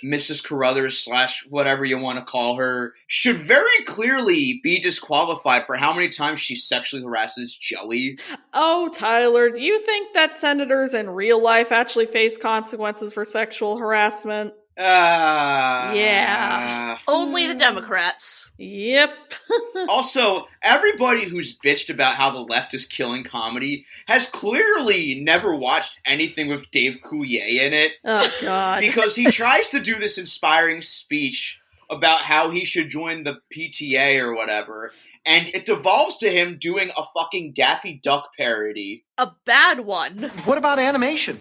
/ Mrs. Carruthers / whatever you want to call her should very clearly be disqualified for how many times she sexually harasses Joey. Oh, Tyler, do you think that senators in real life actually face consequences for sexual harassment? Yeah. Only the Democrats. Yep. Also, everybody who's bitched about how the left is killing comedy has clearly never watched anything with Dave Coulier in it. Oh, God. Because he tries to do this inspiring speech about how he should join the PTA or whatever, and it devolves to him doing a fucking Daffy Duck parody. A bad one. What about animation?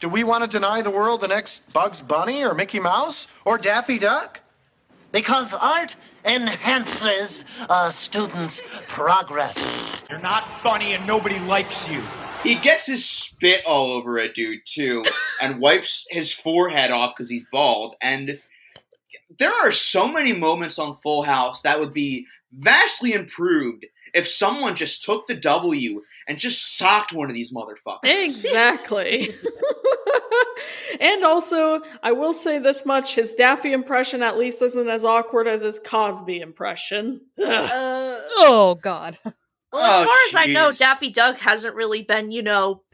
Do we want to deny the world the next Bugs Bunny or Mickey Mouse or Daffy Duck? Because art enhances a student's progress. You're not funny and nobody likes you. He gets his spit all over a dude, too, and wipes his forehead off because he's bald. And there are so many moments on Full House that would be vastly improved if someone just took the W and just socked one of these motherfuckers. Exactly. And also, I will say this much, his Daffy impression at least isn't as awkward as his Cosby impression. Oh, God. Well, as far as I know, Daffy Duck hasn't really been,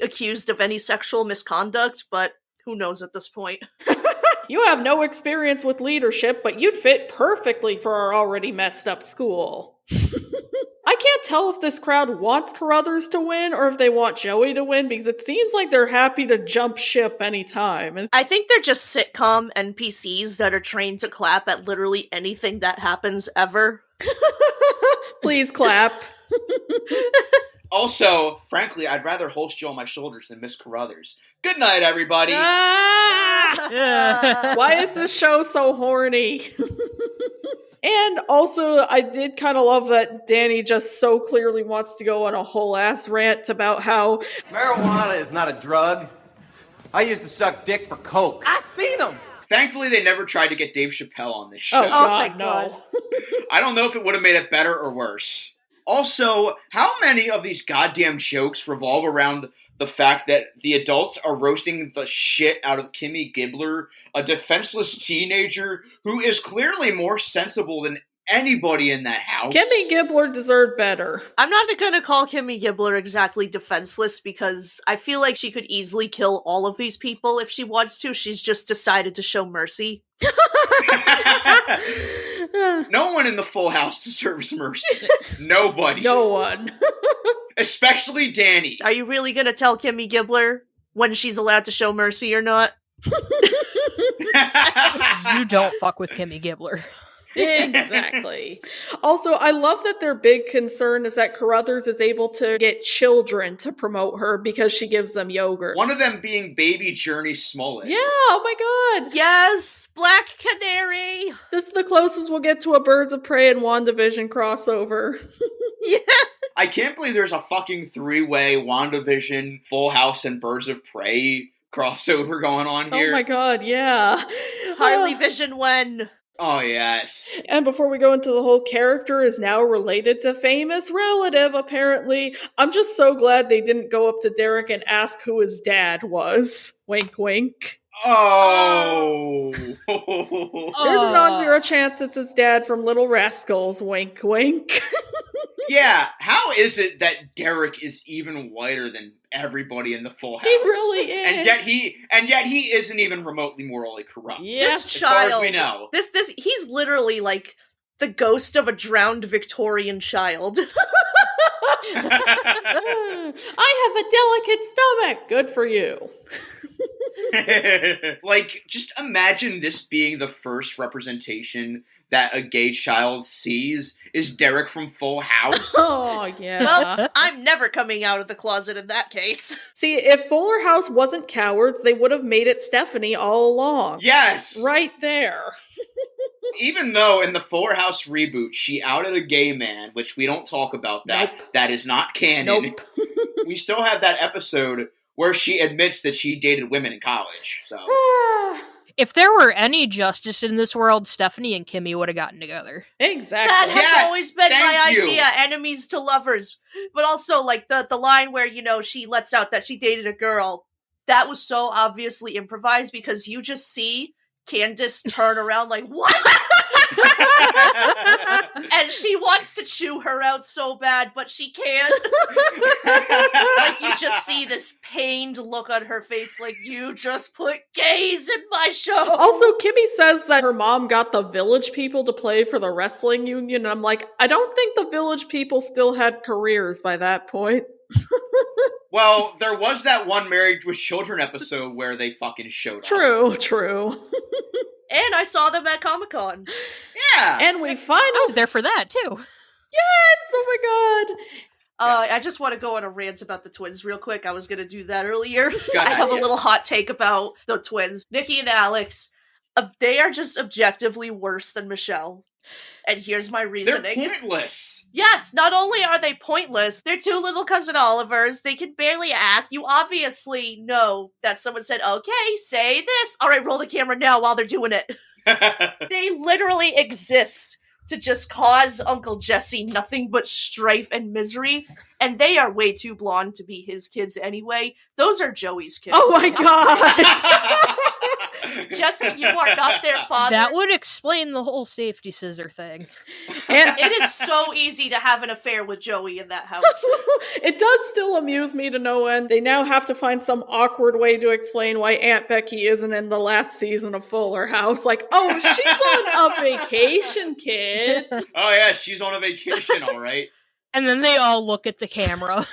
accused of any sexual misconduct, but who knows at this point. You have no experience with leadership, but you'd fit perfectly for our already messed up school. I can't tell if this crowd wants Carruthers to win or if they want Joey to win, because it seems like they're happy to jump ship anytime. I think they're just sitcom NPCs that are trained to clap at literally anything that happens ever. Please clap. Also, frankly, I'd rather host you on my shoulders than Miss Carruthers. Good night, everybody. Why is this show so horny? And also, I did kind of love that Danny just so clearly wants to go on a whole ass rant about how marijuana is not a drug. I used to suck dick for coke. I seen them. Thankfully, they never tried to get Dave Chappelle on this show. Oh, God, no. I don't know if it would have made it better or worse. Also, how many of these goddamn jokes revolve around the fact that the adults are roasting the shit out of Kimmy Gibbler, a defenseless teenager who is clearly more sensible than anybody in that house? Kimmy Gibbler deserved better. I'm not gonna call Kimmy Gibbler exactly defenseless because I feel like she could easily kill all of these people if she wants to. She's just decided to show mercy. No one in the Full House deserves mercy. Nobody. No one. Especially Danny. Are you really gonna tell Kimmy Gibbler when she's allowed to show mercy or not? You don't fuck with Kimmy Gibbler. Exactly. Also, I love that their big concern is that Carruthers is able to get children to promote her because she gives them yogurt. One of them being baby Journey Smollett. Yeah, oh my god. Yes, Black Canary. This is the closest we'll get to a Birds of Prey and WandaVision crossover. Yeah. I can't believe there's a fucking three-way WandaVision, Full House, and Birds of Prey crossover going on here. Oh my god, yeah. Harley Vision when... Oh, yes. And before we go into the whole character is now related to famous relative, apparently. I'm just so glad they didn't go up to Derek and ask who his dad was. Wink, wink. Oh. There's a non-zero chance it's his dad from Little Rascals. Wink, wink. Yeah, how is it that Derek is even whiter than everybody in the Full House? He really is. And yet he isn't even remotely morally corrupt. Yeah. This as child, far as we know. He's literally like the ghost of a drowned Victorian child. I have a delicate stomach. Good for you. Like, just imagine this being the first representation that a gay child sees is Derek from Full House. Oh, yeah. Well, I'm never coming out of the closet in that case. See, if Fuller House wasn't cowards, they would have made it Stephanie all along. Yes! Right there. Even though in the Fuller House reboot, she outed a gay man, which we don't talk about that. Nope. That is not canon. Nope. We still have that episode where she admits that she dated women in college. So If there were any justice in this world, Stephanie and Kimmy would have gotten together. Exactly. That has Yes, always been my thank you. idea, enemies to lovers. But also, like, the line where, you know, she lets out that she dated a girl, that was so obviously improvised because you just see Candace turn around like, what? And she wants to chew her out so bad, but she can't. Like, you just see this pained look on her face, like, you just put gays in my show. Also, Kimmy says that her mom got the Village People to play for the wrestling union, and I'm like, I don't think the Village People still had careers by that point. well, there was that one Married with Children episode where they fucking showed up. True. And I saw them at Comic-Con. Yeah. And we finally... I was there for that, too. Yes! Oh my god! I just want to go on a rant about the twins real quick. I was going to do that earlier. Go I ahead, have a yeah. little hot take about the twins. Nikki and Alex, they are just objectively worse than Michelle. And here's my They're reasoning. pointless. Yes, not only are they pointless, they're two little cousin Olivers. They can barely act. You obviously know that someone said, okay, say this. All right, roll the camera now while they're doing it. They literally exist to just cause Uncle Jesse nothing but strife and misery. And they are way too blonde to be his kids anyway. Those are Joey's kids. Oh my god! Jesse, you are not their father. That would explain the whole safety scissor thing. And it is so easy to have an affair with Joey in that house. It does still amuse me to no end. They now have to find some awkward way to explain why Aunt Becky isn't in the last season of Fuller House. Like, oh, she's on a vacation, kids. Oh yeah, she's on a vacation, all right. And then they all look at the camera.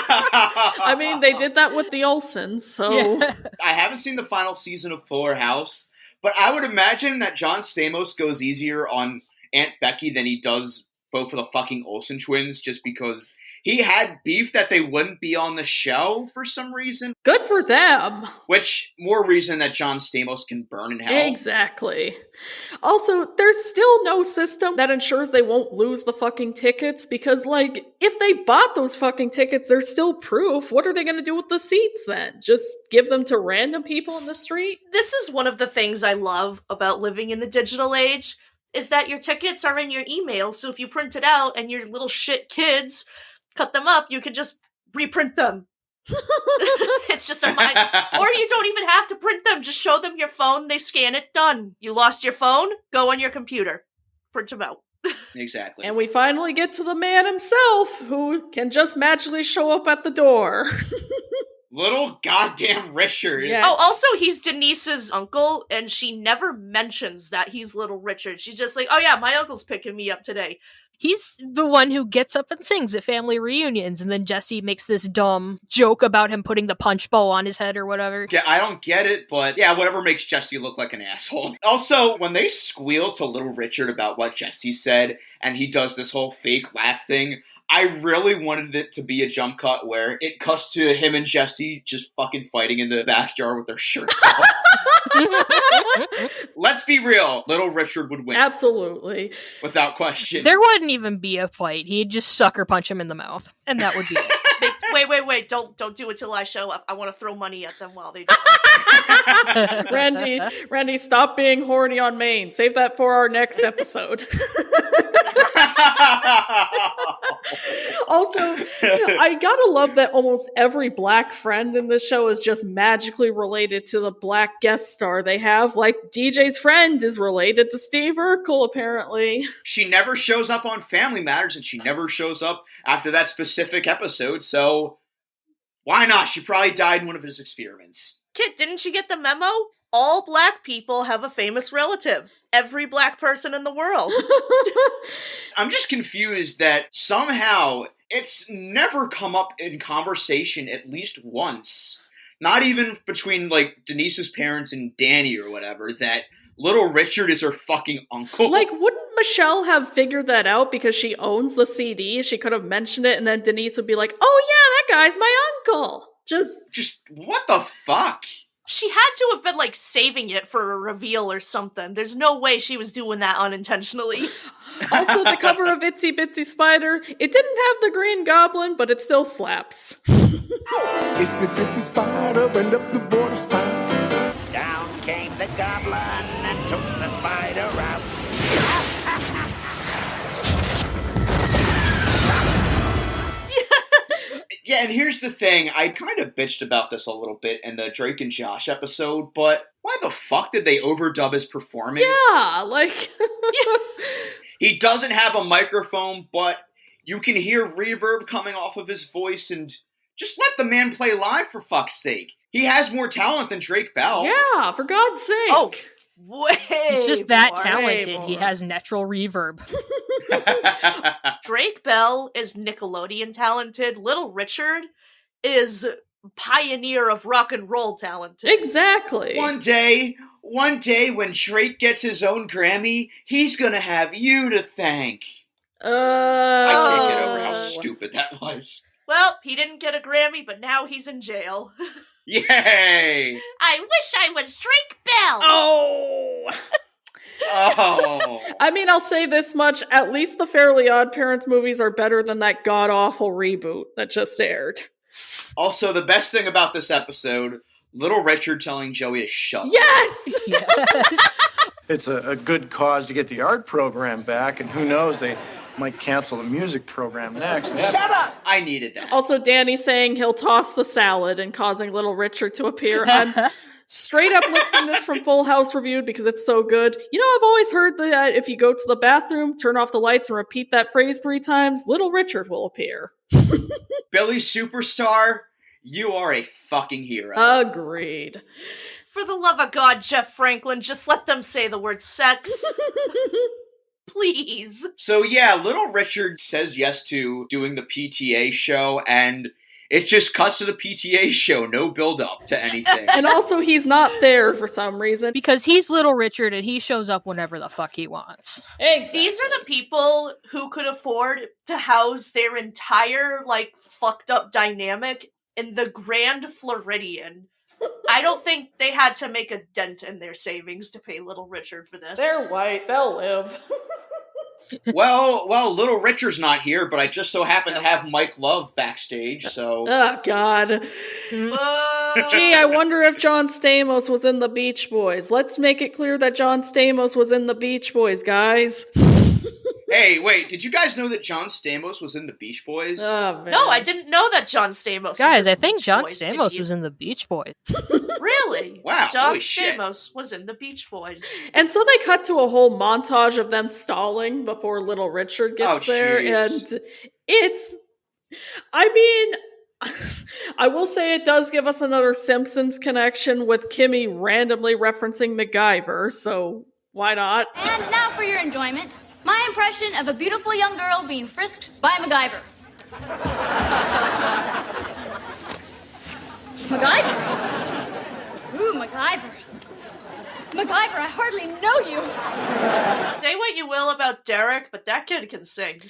I mean, they did that with the Olsens, so... Yeah. I haven't seen the final season of Fuller House, but I would imagine that John Stamos goes easier on Aunt Becky than he does both of the fucking Olsen twins, just because he had beef that they wouldn't be on the show for some reason. Good for them. Which, more reason that John Stamos can burn in hell. Exactly. Also, there's still no system that ensures they won't lose the fucking tickets because, like, if they bought those fucking tickets, there's still proof. What are they going to do with the seats then? Just give them to random people in the street? This is one of the things I love about living in the digital age, is that your tickets are in your email, so if you print it out and your little shit kids cut them up, you can just reprint them. It's just a mind. Or you don't even have to print them. Just show them your phone, they scan it, done. You lost your phone? Go on your computer. Print them out. Exactly. And we finally get to the man himself, who can just magically show up at the door. Little goddamn Richard. Yes. Oh, also, he's Denise's uncle, and she never mentions that he's Little Richard. She's just like, oh yeah, my uncle's picking me up today. He's the one who gets up and sings at family reunions, and then Jesse makes this dumb joke about him putting the punch bowl on his head or whatever. Yeah, I don't get it, but yeah, whatever makes Jesse look like an asshole. Also, when they squeal to Little Richard about what Jesse said, and he does this whole fake laugh thing, I really wanted it to be a jump cut where it cuts to him and Jesse just fucking fighting in the backyard with their shirts off. Let's be real. Little Richard would win. Absolutely. Without question. There wouldn't even be a fight. He'd just sucker punch him in the mouth, and that would be it. Wait. Don't do it till I show up. I want to throw money at them while they do it. Randy, stop being horny on Maine. Save that for our next episode. Also, I gotta love that almost every black friend in this show is just magically related to the black guest star they have. Like, DJ's friend is related to Steve Urkel, apparently. She never shows up on Family Matters, and she never shows up after that specific episode, so why not? She probably died in one of his experiments. Kit, didn't you get the memo? All black people have a famous relative. Every black person in the world. I'm just confused that somehow it's never come up in conversation at least once. Not even between, like, Denise's parents and Danny or whatever, that Little Richard is her fucking uncle. Like, wouldn't Michelle have figured that out because she owns the CD? She could have mentioned it, and then Denise would be like, oh yeah, that guy's my uncle. Just what the fuck? She had to have been, like, saving it for a reveal or something. There's no way she was doing that unintentionally. Also, the cover of Itsy Bitsy Spider, it didn't have the Green Goblin, but it still slaps. Itsy Bitsy Spider went up the water spout. Down came the goblin and took the spider out. Yeah, and here's the thing. I kind of bitched about this a little bit in the Drake and Josh episode, but why the fuck did they overdub his performance? Yeah, like... He doesn't have a microphone, but you can hear reverb coming off of his voice, and just let the man play live, for fuck's sake. He has more talent than Drake Bell. Yeah, for God's sake. Oh, way He's just that more, talented. He has natural reverb. Drake Bell is Nickelodeon talented. Little Richard is pioneer of rock and roll talented. Exactly. One day when Drake gets his own Grammy, he's gonna have you to thank. I can't get over how stupid that was. Well, he didn't get a Grammy, but now he's in jail. Yay! I wish I was Drake Bell! Oh! I mean, I'll say this much. At least the Fairly Odd Parents movies are better than that god-awful reboot that just aired. Also, the best thing about this episode, Little Richard telling Joey to shut up. Yes! It's a good cause to get the art program back, and who knows, they might cancel the music program next. Shut up! I needed that. Also, Danny saying he'll toss the salad and causing Little Richard to appear. I'm straight up lifting this from Full House Reviewed because it's so good. You know, I've always heard that if you go to the bathroom, turn off the lights, and repeat that phrase 3 times, Little Richard will appear. Billy Superstar, you are a fucking hero. Agreed. For the love of God, Jeff Franklin, just let them say the word sex. Please. So yeah, Little Richard says yes to doing the PTA show, and It just cuts to the PTA show, no build up to anything. And also, he's not there for some reason. Because he's Little Richard and he shows up whenever the fuck he wants. Exactly. These are the people who could afford to house their entire, like, fucked up dynamic in the Grand Floridian. I don't think they had to make a dent in their savings to pay Little Richard for this. They're white. They'll live. Well, Little Richard's not here, but I just so happen to have Mike Love backstage, so... Oh, God. Gee, I wonder if John Stamos was in the Beach Boys. Let's make it clear that John Stamos was in the Beach Boys, guys. Hey, wait, did you guys know that John Stamos was in the Beach Boys? Oh, man. No, I didn't know that John Stamos Guys, was in I the think Beach John Boys. Did Stamos you- was in the Beach Boys. Really? Wow, John holy shit. Stamos was in the Beach Boys. And so they cut to a whole montage of them stalling before Little Richard gets there. jeez. And it's... I mean... I will say it does give us another Simpsons connection with Kimmy randomly referencing MacGyver, so why not? And now for your enjoyment, my impression of a beautiful young girl being frisked by MacGyver. MacGyver? Ooh, MacGyver. MacGyver, I hardly know you. Say what you will about Derek, but that kid can sing.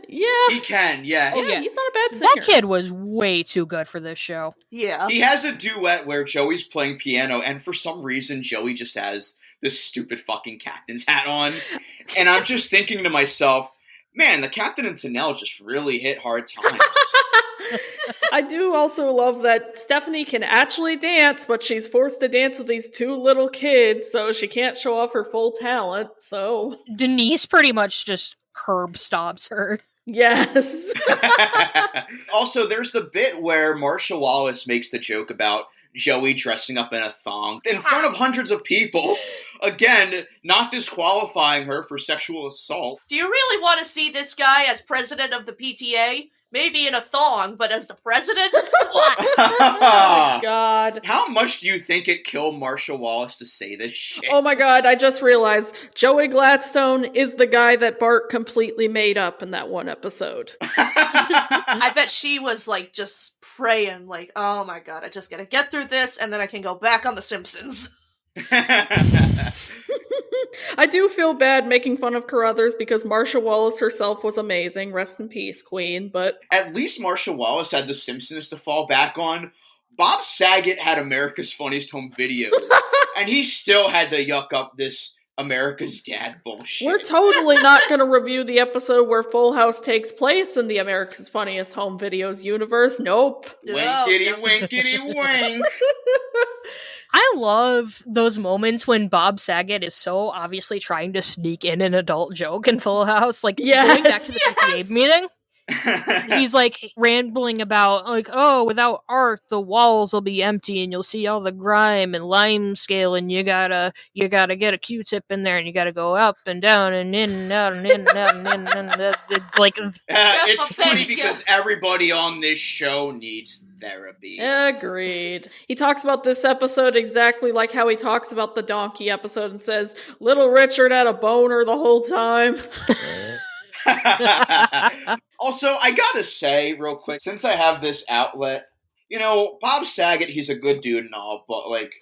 Yeah. He can, yeah. Oh, yeah, he's not a bad singer. That kid was way too good for this show. Yeah. He has a duet where Joey's playing piano, and for some reason, Joey just has this stupid fucking captain's hat on. And I'm just thinking to myself, man, the captain and Tanel just really hit hard times. I do also love that Stephanie can actually dance, but she's forced to dance with these two little kids, so she can't show off her full talent, so... Denise pretty much just curb stops her. Yes. Also, there's the bit where Marcia Wallace makes the joke about Joey dressing up in a thong in front of hundreds of people. Again, not disqualifying her for sexual assault. Do you really want to see this guy as president of the PTA? Maybe in a thong, but as the president? What? Oh, God. How much do you think it killed Marcia Wallace to say this shit? Oh my God, I just realized Joey Gladstone is the guy that Bart completely made up in that one episode. I bet she was, like, just praying, like, oh my God, I just gotta get through this, and then I can go back on The Simpsons. I do feel bad making fun of Carruthers because Marcia Wallace herself was amazing. Rest in peace, Queen. But at least Marcia Wallace had The Simpsons to fall back on. Bob Saget had America's Funniest Home Videos, and he still had to yuck up this America's Dad bullshit. We're totally not going to review the episode where Full House takes place in the America's Funniest Home Videos universe. Nope. Winkety, winkety, wink. I love those moments when Bob Saget is so obviously trying to sneak in an adult joke in Full House. Like, going back to the PTA meeting, he's like rambling about, like, oh, without art, the walls will be empty and you'll see all the grime and limescale, and you gotta get a Q-tip in there and you gotta go up and down and in and out and in and out and in and out. Like, it's funny because everybody on this show needs therapy. Agreed. He talks about this episode exactly like how he talks about the donkey episode and says, Little Richard had a boner the whole time. Also, I gotta say, real quick, since I have this outlet, you know, Bob Saget, he's a good dude and all, but, like,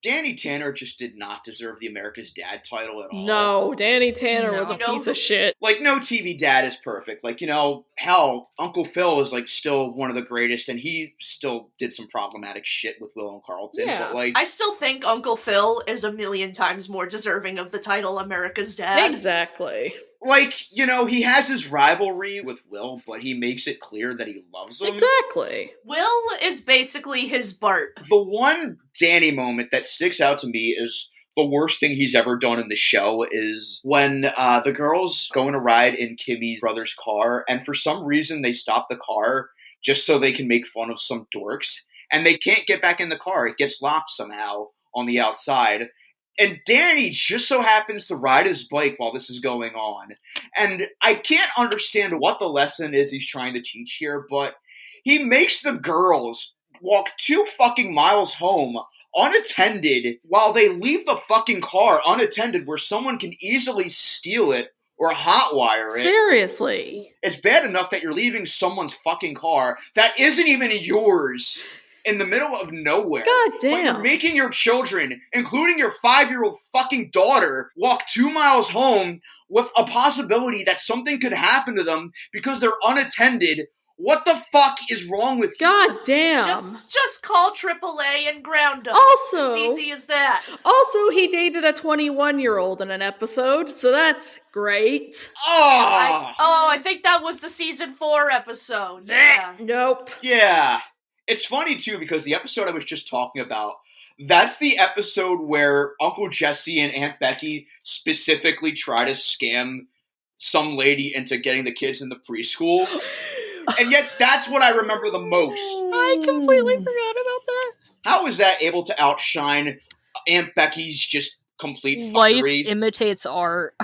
Danny Tanner just did not deserve the America's Dad title at all. No, Danny Tanner was a piece of shit. Like, no TV dad is perfect. Like, you know, hell, Uncle Phil is, like, still one of the greatest, and he still did some problematic shit with Will and Carlton. Yeah. But, like, I still think Uncle Phil is a million times more deserving of the title America's Dad. Exactly. Like, you know, he has his rivalry with Will, but he makes it clear that he loves him. Exactly. Will is basically his Bart. The one Danny moment that sticks out to me is the worst thing he's ever done in the show is when the girls go on a ride in Kimmy's brother's car, and for some reason they stop the car just so they can make fun of some dorks, and they can't get back in the car. It gets locked somehow on the outside. And Danny just so happens to ride his bike while this is going on. And I can't understand what the lesson is he's trying to teach here, but he makes the girls walk 2 fucking miles home unattended while they leave the fucking car unattended where someone can easily steal it or hotwire it. Seriously. It's bad enough that you're leaving someone's fucking car that isn't even yours in the middle of nowhere. God damn. But you're making your children, including your 5-year-old fucking daughter, walk 2 miles home with a possibility that something could happen to them because they're unattended. What the fuck is wrong with you? God damn. Just call AAA and ground them. Also, It's easy as that. Also, he dated a 21-year-old in an episode, so that's great. I think that was the season 4 episode. Yeah. Nope. Yeah. It's funny, too, because the episode I was just talking about, that's the episode where Uncle Jesse and Aunt Becky specifically try to scam some lady into getting the kids in the preschool. And yet, that's what I remember the most. I completely forgot about that. How is that able to outshine Aunt Becky's just complete Life fuckery? imitates art.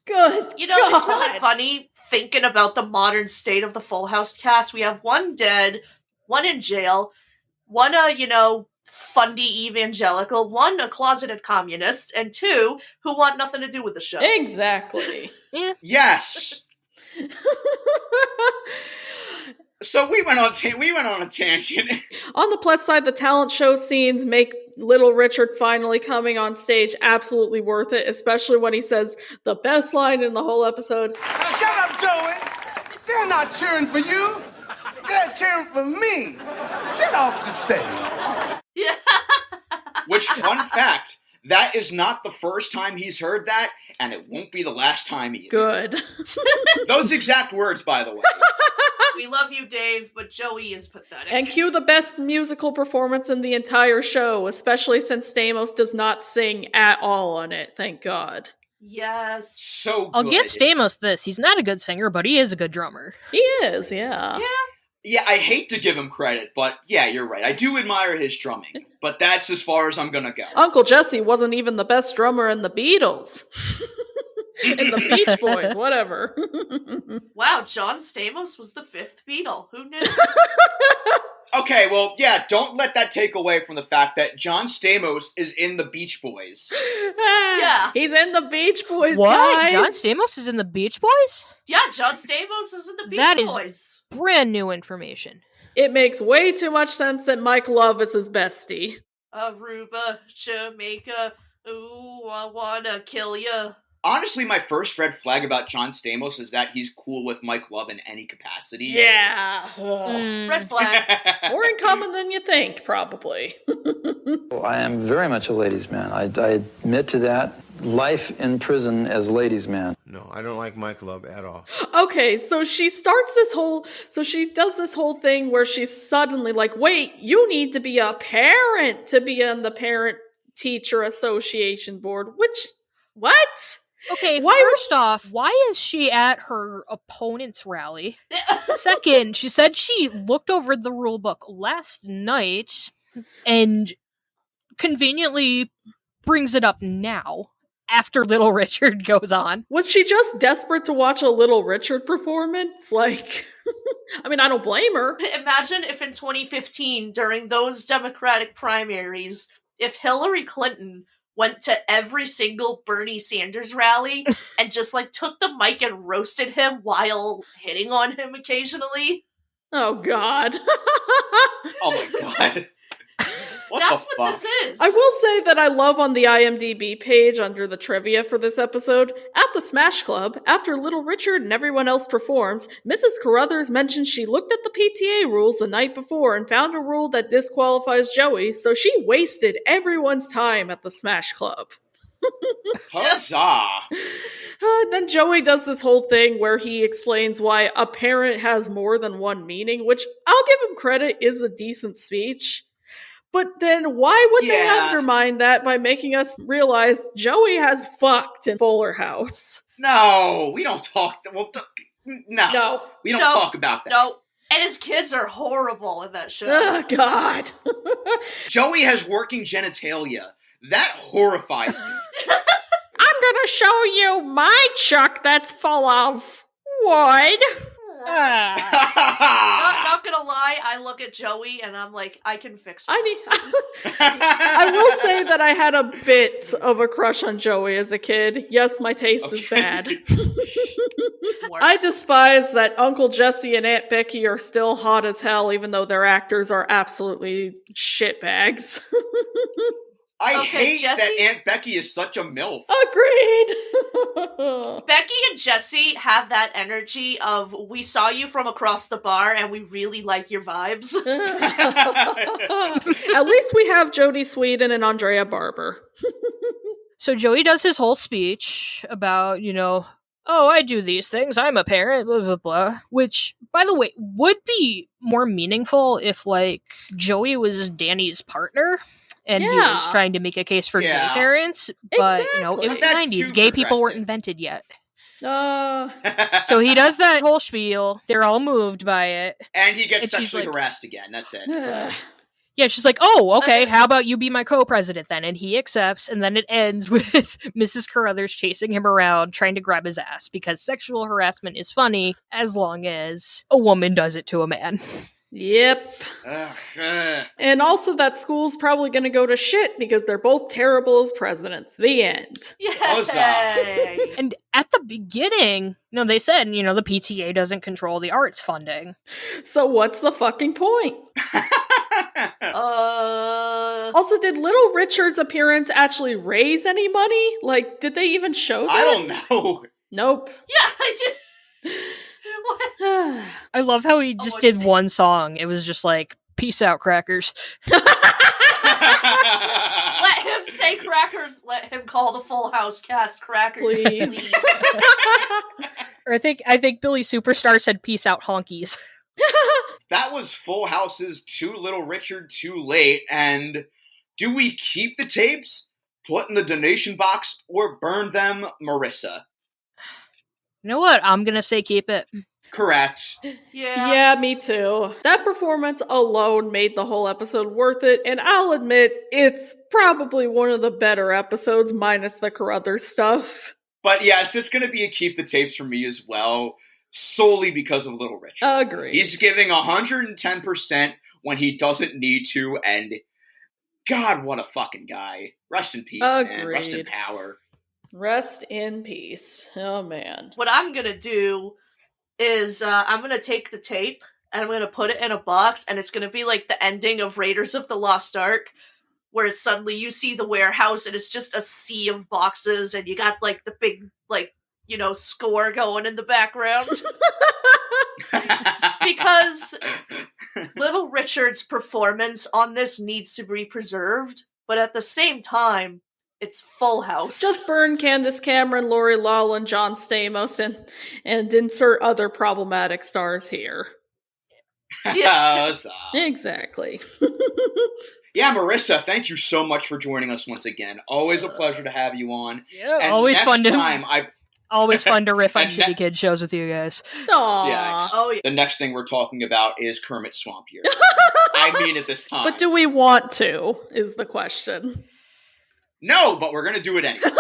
Good. You know, it's really funny thinking about the modern state of the Full House cast. We have one dead, one in jail, one, fundy evangelical, one a closeted communist, and 2 who want nothing to do with the show. Exactly. Yeah. Yes. So we went on a tangent. On the plus side, the talent show scenes make Little Richard finally coming on stage absolutely worth it, especially when he says the best line in the whole episode. Now shut up, Joey. They're not cheering for you. They're cheering for me. Get off the stage. Yeah. Which, fun fact, that is not the first time he's heard that, and it won't be the last time either. Good. Those exact words, by the way. We love you, Dave, but Joey is pathetic. And cue the best musical performance in the entire show, especially since Stamos does not sing at all on it, thank God. Yes. So good. I'll give Stamos this. He's not a good singer, but he is a good drummer. He is, yeah. Yeah, I hate to give him credit, but yeah, you're right. I do admire his drumming, but that's as far as I'm gonna go. Uncle Jesse wasn't even the best drummer in the Beatles. In the Beach Boys, whatever. Wow, John Stamos was the 5th Beatle. Who knew? Okay, well, yeah, don't let that take away from the fact that John Stamos is in the Beach Boys. Yeah. He's in the Beach Boys, What? guys. John Stamos is in the Beach Boys? Yeah, John Stamos is in the Beach That Boys. is brand new information. It makes way too much sense that Mike Love is his bestie. Aruba, Jamaica, ooh, I wanna kill ya. Honestly, my first red flag about John Stamos is that he's cool with Mike Love in any capacity. Yeah. Red flag. More in common than you think, probably. I am very much a ladies' man. I admit to that. Life in prison as a ladies' man. No, I don't like Mike Love at all. Okay, so she does this whole thing where she's suddenly like, wait, you need to be a parent to be on the parent-teacher association board, which, what? Okay, first off, why is she at her opponent's rally? Second, she said she looked over the rule book last night and conveniently brings it up now after Little Richard goes on. Was she just desperate to watch a Little Richard performance? Like, I mean, I don't blame her. Imagine if in 2015, during those Democratic primaries, if Hillary Clinton went to every single Bernie Sanders rally and just took the mic and roasted him while hitting on him occasionally. Oh God. Oh my God. That's what this is. I will say that I love on the IMDb page under the trivia for this episode, at the Smash Club, after Little Richard and everyone else performs, Mrs. Carruthers mentions she looked at the PTA rules the night before and found a rule that disqualifies Joey, so she wasted everyone's time at the Smash Club. Huzzah! Then Joey does this whole thing where he explains why a parent has more than one meaning, which I'll give him credit is a decent speech. But then why would they undermine that by making us realize Joey has fucked in Fuller House? No, we don't talk. No, we don't talk about that. No, and his kids are horrible in that show. Oh, God. Joey has working genitalia. That horrifies me. I'm gonna show you my chuck that's full of wood. Not gonna lie, I look at Joey and I'm like, I can fix her. I will say that I had a bit of a crush on Joey as a kid. Yes, my taste is bad. I despise that Uncle Jesse and Aunt Becky are still hot as hell, even though their actors are absolutely shitbags. I hate that Aunt Becky is such a MILF. Agreed. Becky and Jesse have that energy of, we saw you from across the bar and we really like your vibes. At least we have Jodie Sweetin and Andrea Barber. So Joey does his whole speech about, oh, I do these things, I'm a parent, blah, blah, blah. Which, by the way, would be more meaningful if, Joey was Danny's partner. And he was trying to make a case for gay parents, but, it was the 90s. Gay people weren't invented yet. So he does that whole spiel. They're all moved by it. And he gets sexually harassed again. That's it. Yeah, she's like, oh, okay, how about you be my co-president then? And he accepts, and then it ends with Mrs. Carruthers chasing him around, trying to grab his ass, because sexual harassment is funny as long as a woman does it to a man. Yep. And also that school's probably going to go to shit because they're both terrible as presidents. The end. Yay! And at the beginning, they said, the PTA doesn't control the arts funding. So what's the fucking point? Also, did Little Richard's appearance actually raise any money? Did they even show that? I don't know. Nope. Yeah, I did. I love how he just did one song. It was just like, peace out, crackers. Let him say crackers. Let him call the Full House cast crackers. Please. Or I think Billy Superstar said peace out, honkies. That was Full House's Too Little Richard, Too Late. And do we keep the tapes, put in the donation box, or burn them, Marissa? You know what? I'm gonna say keep it. Correct. Yeah, me too. That performance alone made the whole episode worth it, and I'll admit, it's probably one of the better episodes, minus the Carruthers stuff. But yes, it's gonna be a keep the tapes for me as well, solely because of Little Richard. Agreed. He's giving 110% when he doesn't need to, and God, what a fucking guy. Rest in peace, man. Rest in power. Rest in peace. Oh, man. What I'm gonna do is I'm gonna take the tape and I'm gonna put it in a box, and it's gonna be like the ending of Raiders of the Lost Ark, where it's suddenly you see the warehouse and it's just a sea of boxes, and you got the big score going in the background. Because Little Richard's performance on this needs to be preserved, but at the same time, it's Full House. Just burn Candace Cameron, Lori Loughlin, John Stamos, and insert other problematic stars here. Yeah. Exactly. Yeah, Marissa, thank you so much for joining us once again. Always a pleasure to have you on. Yeah, and always fun always fun to riff on Shitty Kid shows with you guys. Aww. Yeah. Oh, yeah. The next thing we're talking about is Kermit Swamp Year. I mean at this time. But do we want to, is the question. No, but we're going to do it anyway.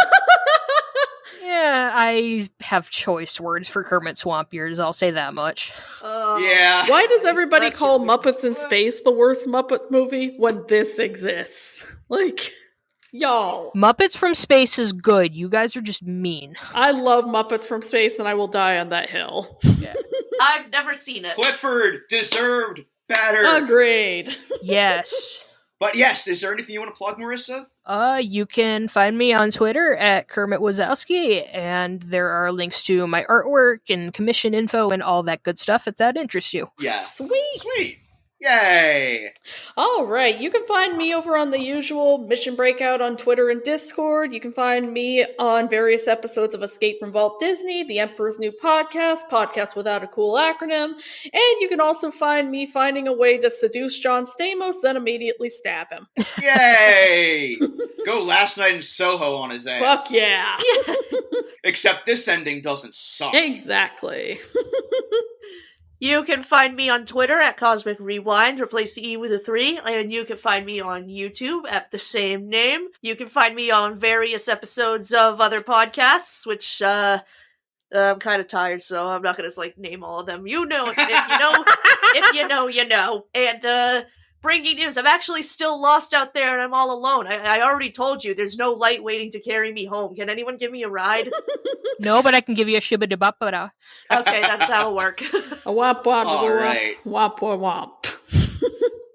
Yeah, I have choice words for Kermit Swamp Years, I'll say that much. Yeah. Why does everybody call Muppets in Space the worst Muppet movie when this exists? Y'all. Muppets from Space is good. You guys are just mean. I love Muppets from Space, and I will die on that hill. Yeah. I've never seen it. Clifford deserved better. Agreed. Yes. But yes, is there anything you want to plug, Marissa? You can find me on Twitter at Kermit Wazowski, and there are links to my artwork and commission info and all that good stuff if that interests you. Yeah. Sweet. Yay! All right, you can find me over on the usual Mission Breakout on Twitter and Discord. You can find me on various episodes of Escape from Walt Disney, The Emperor's New Podcast without a cool acronym, and you can also find me finding a way to seduce John Stamos, then immediately stab him. Yay! Go Last Night in Soho on his ass. Fuck yeah! Except this ending doesn't suck. Exactly. You can find me on Twitter at Cosmic Rewind, replace the E with a 3, and you can find me on YouTube at the same name. You can find me on various episodes of other podcasts, which I'm kind of tired, so I'm not gonna like name all of them. You know, if you know, if you know, you know. And breaking news: I'm actually still lost out there, and I'm all alone. I already told you, there's no light waiting to carry me home. Can anyone give me a ride? No, but I can give you a shibba-da-bop-da. Okay, that'll work. A wop wop All wop right. wop wop wop.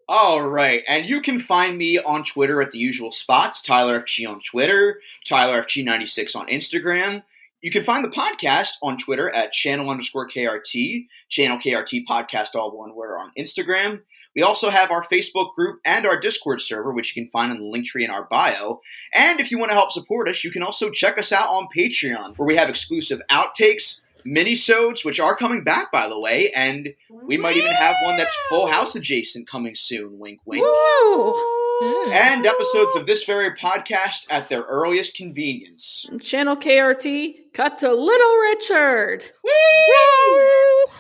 All right, and you can find me on Twitter at the usual spots, Tyler FG on Twitter, Tyler FG96 on Instagram. You can find the podcast on Twitter at channel_KRT, channel KRT podcast, all one word, on Instagram. We also have our Facebook group and our Discord server, which you can find in the link tree in our bio. And if you want to help support us, you can also check us out on Patreon, where we have exclusive outtakes, minisodes, which are coming back, by the way, and we might even have one that's Full House adjacent coming soon, wink wink. Woo! And episodes of this very podcast at their earliest convenience. Channel KRT, cut to Little Richard. Woo!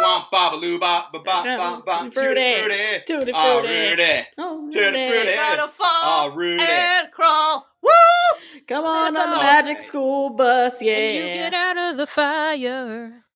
Womp babaloo bop ba bop bop bop Fruity. tutti frutti. Tutti Oh, frutti. Rudy. Oh, Tutti Rudy. frutti. Gotta fall Oh, Rudy. and crawl. Woo! Come on That's the all. magic school bus, yeah. And you get out of the fire.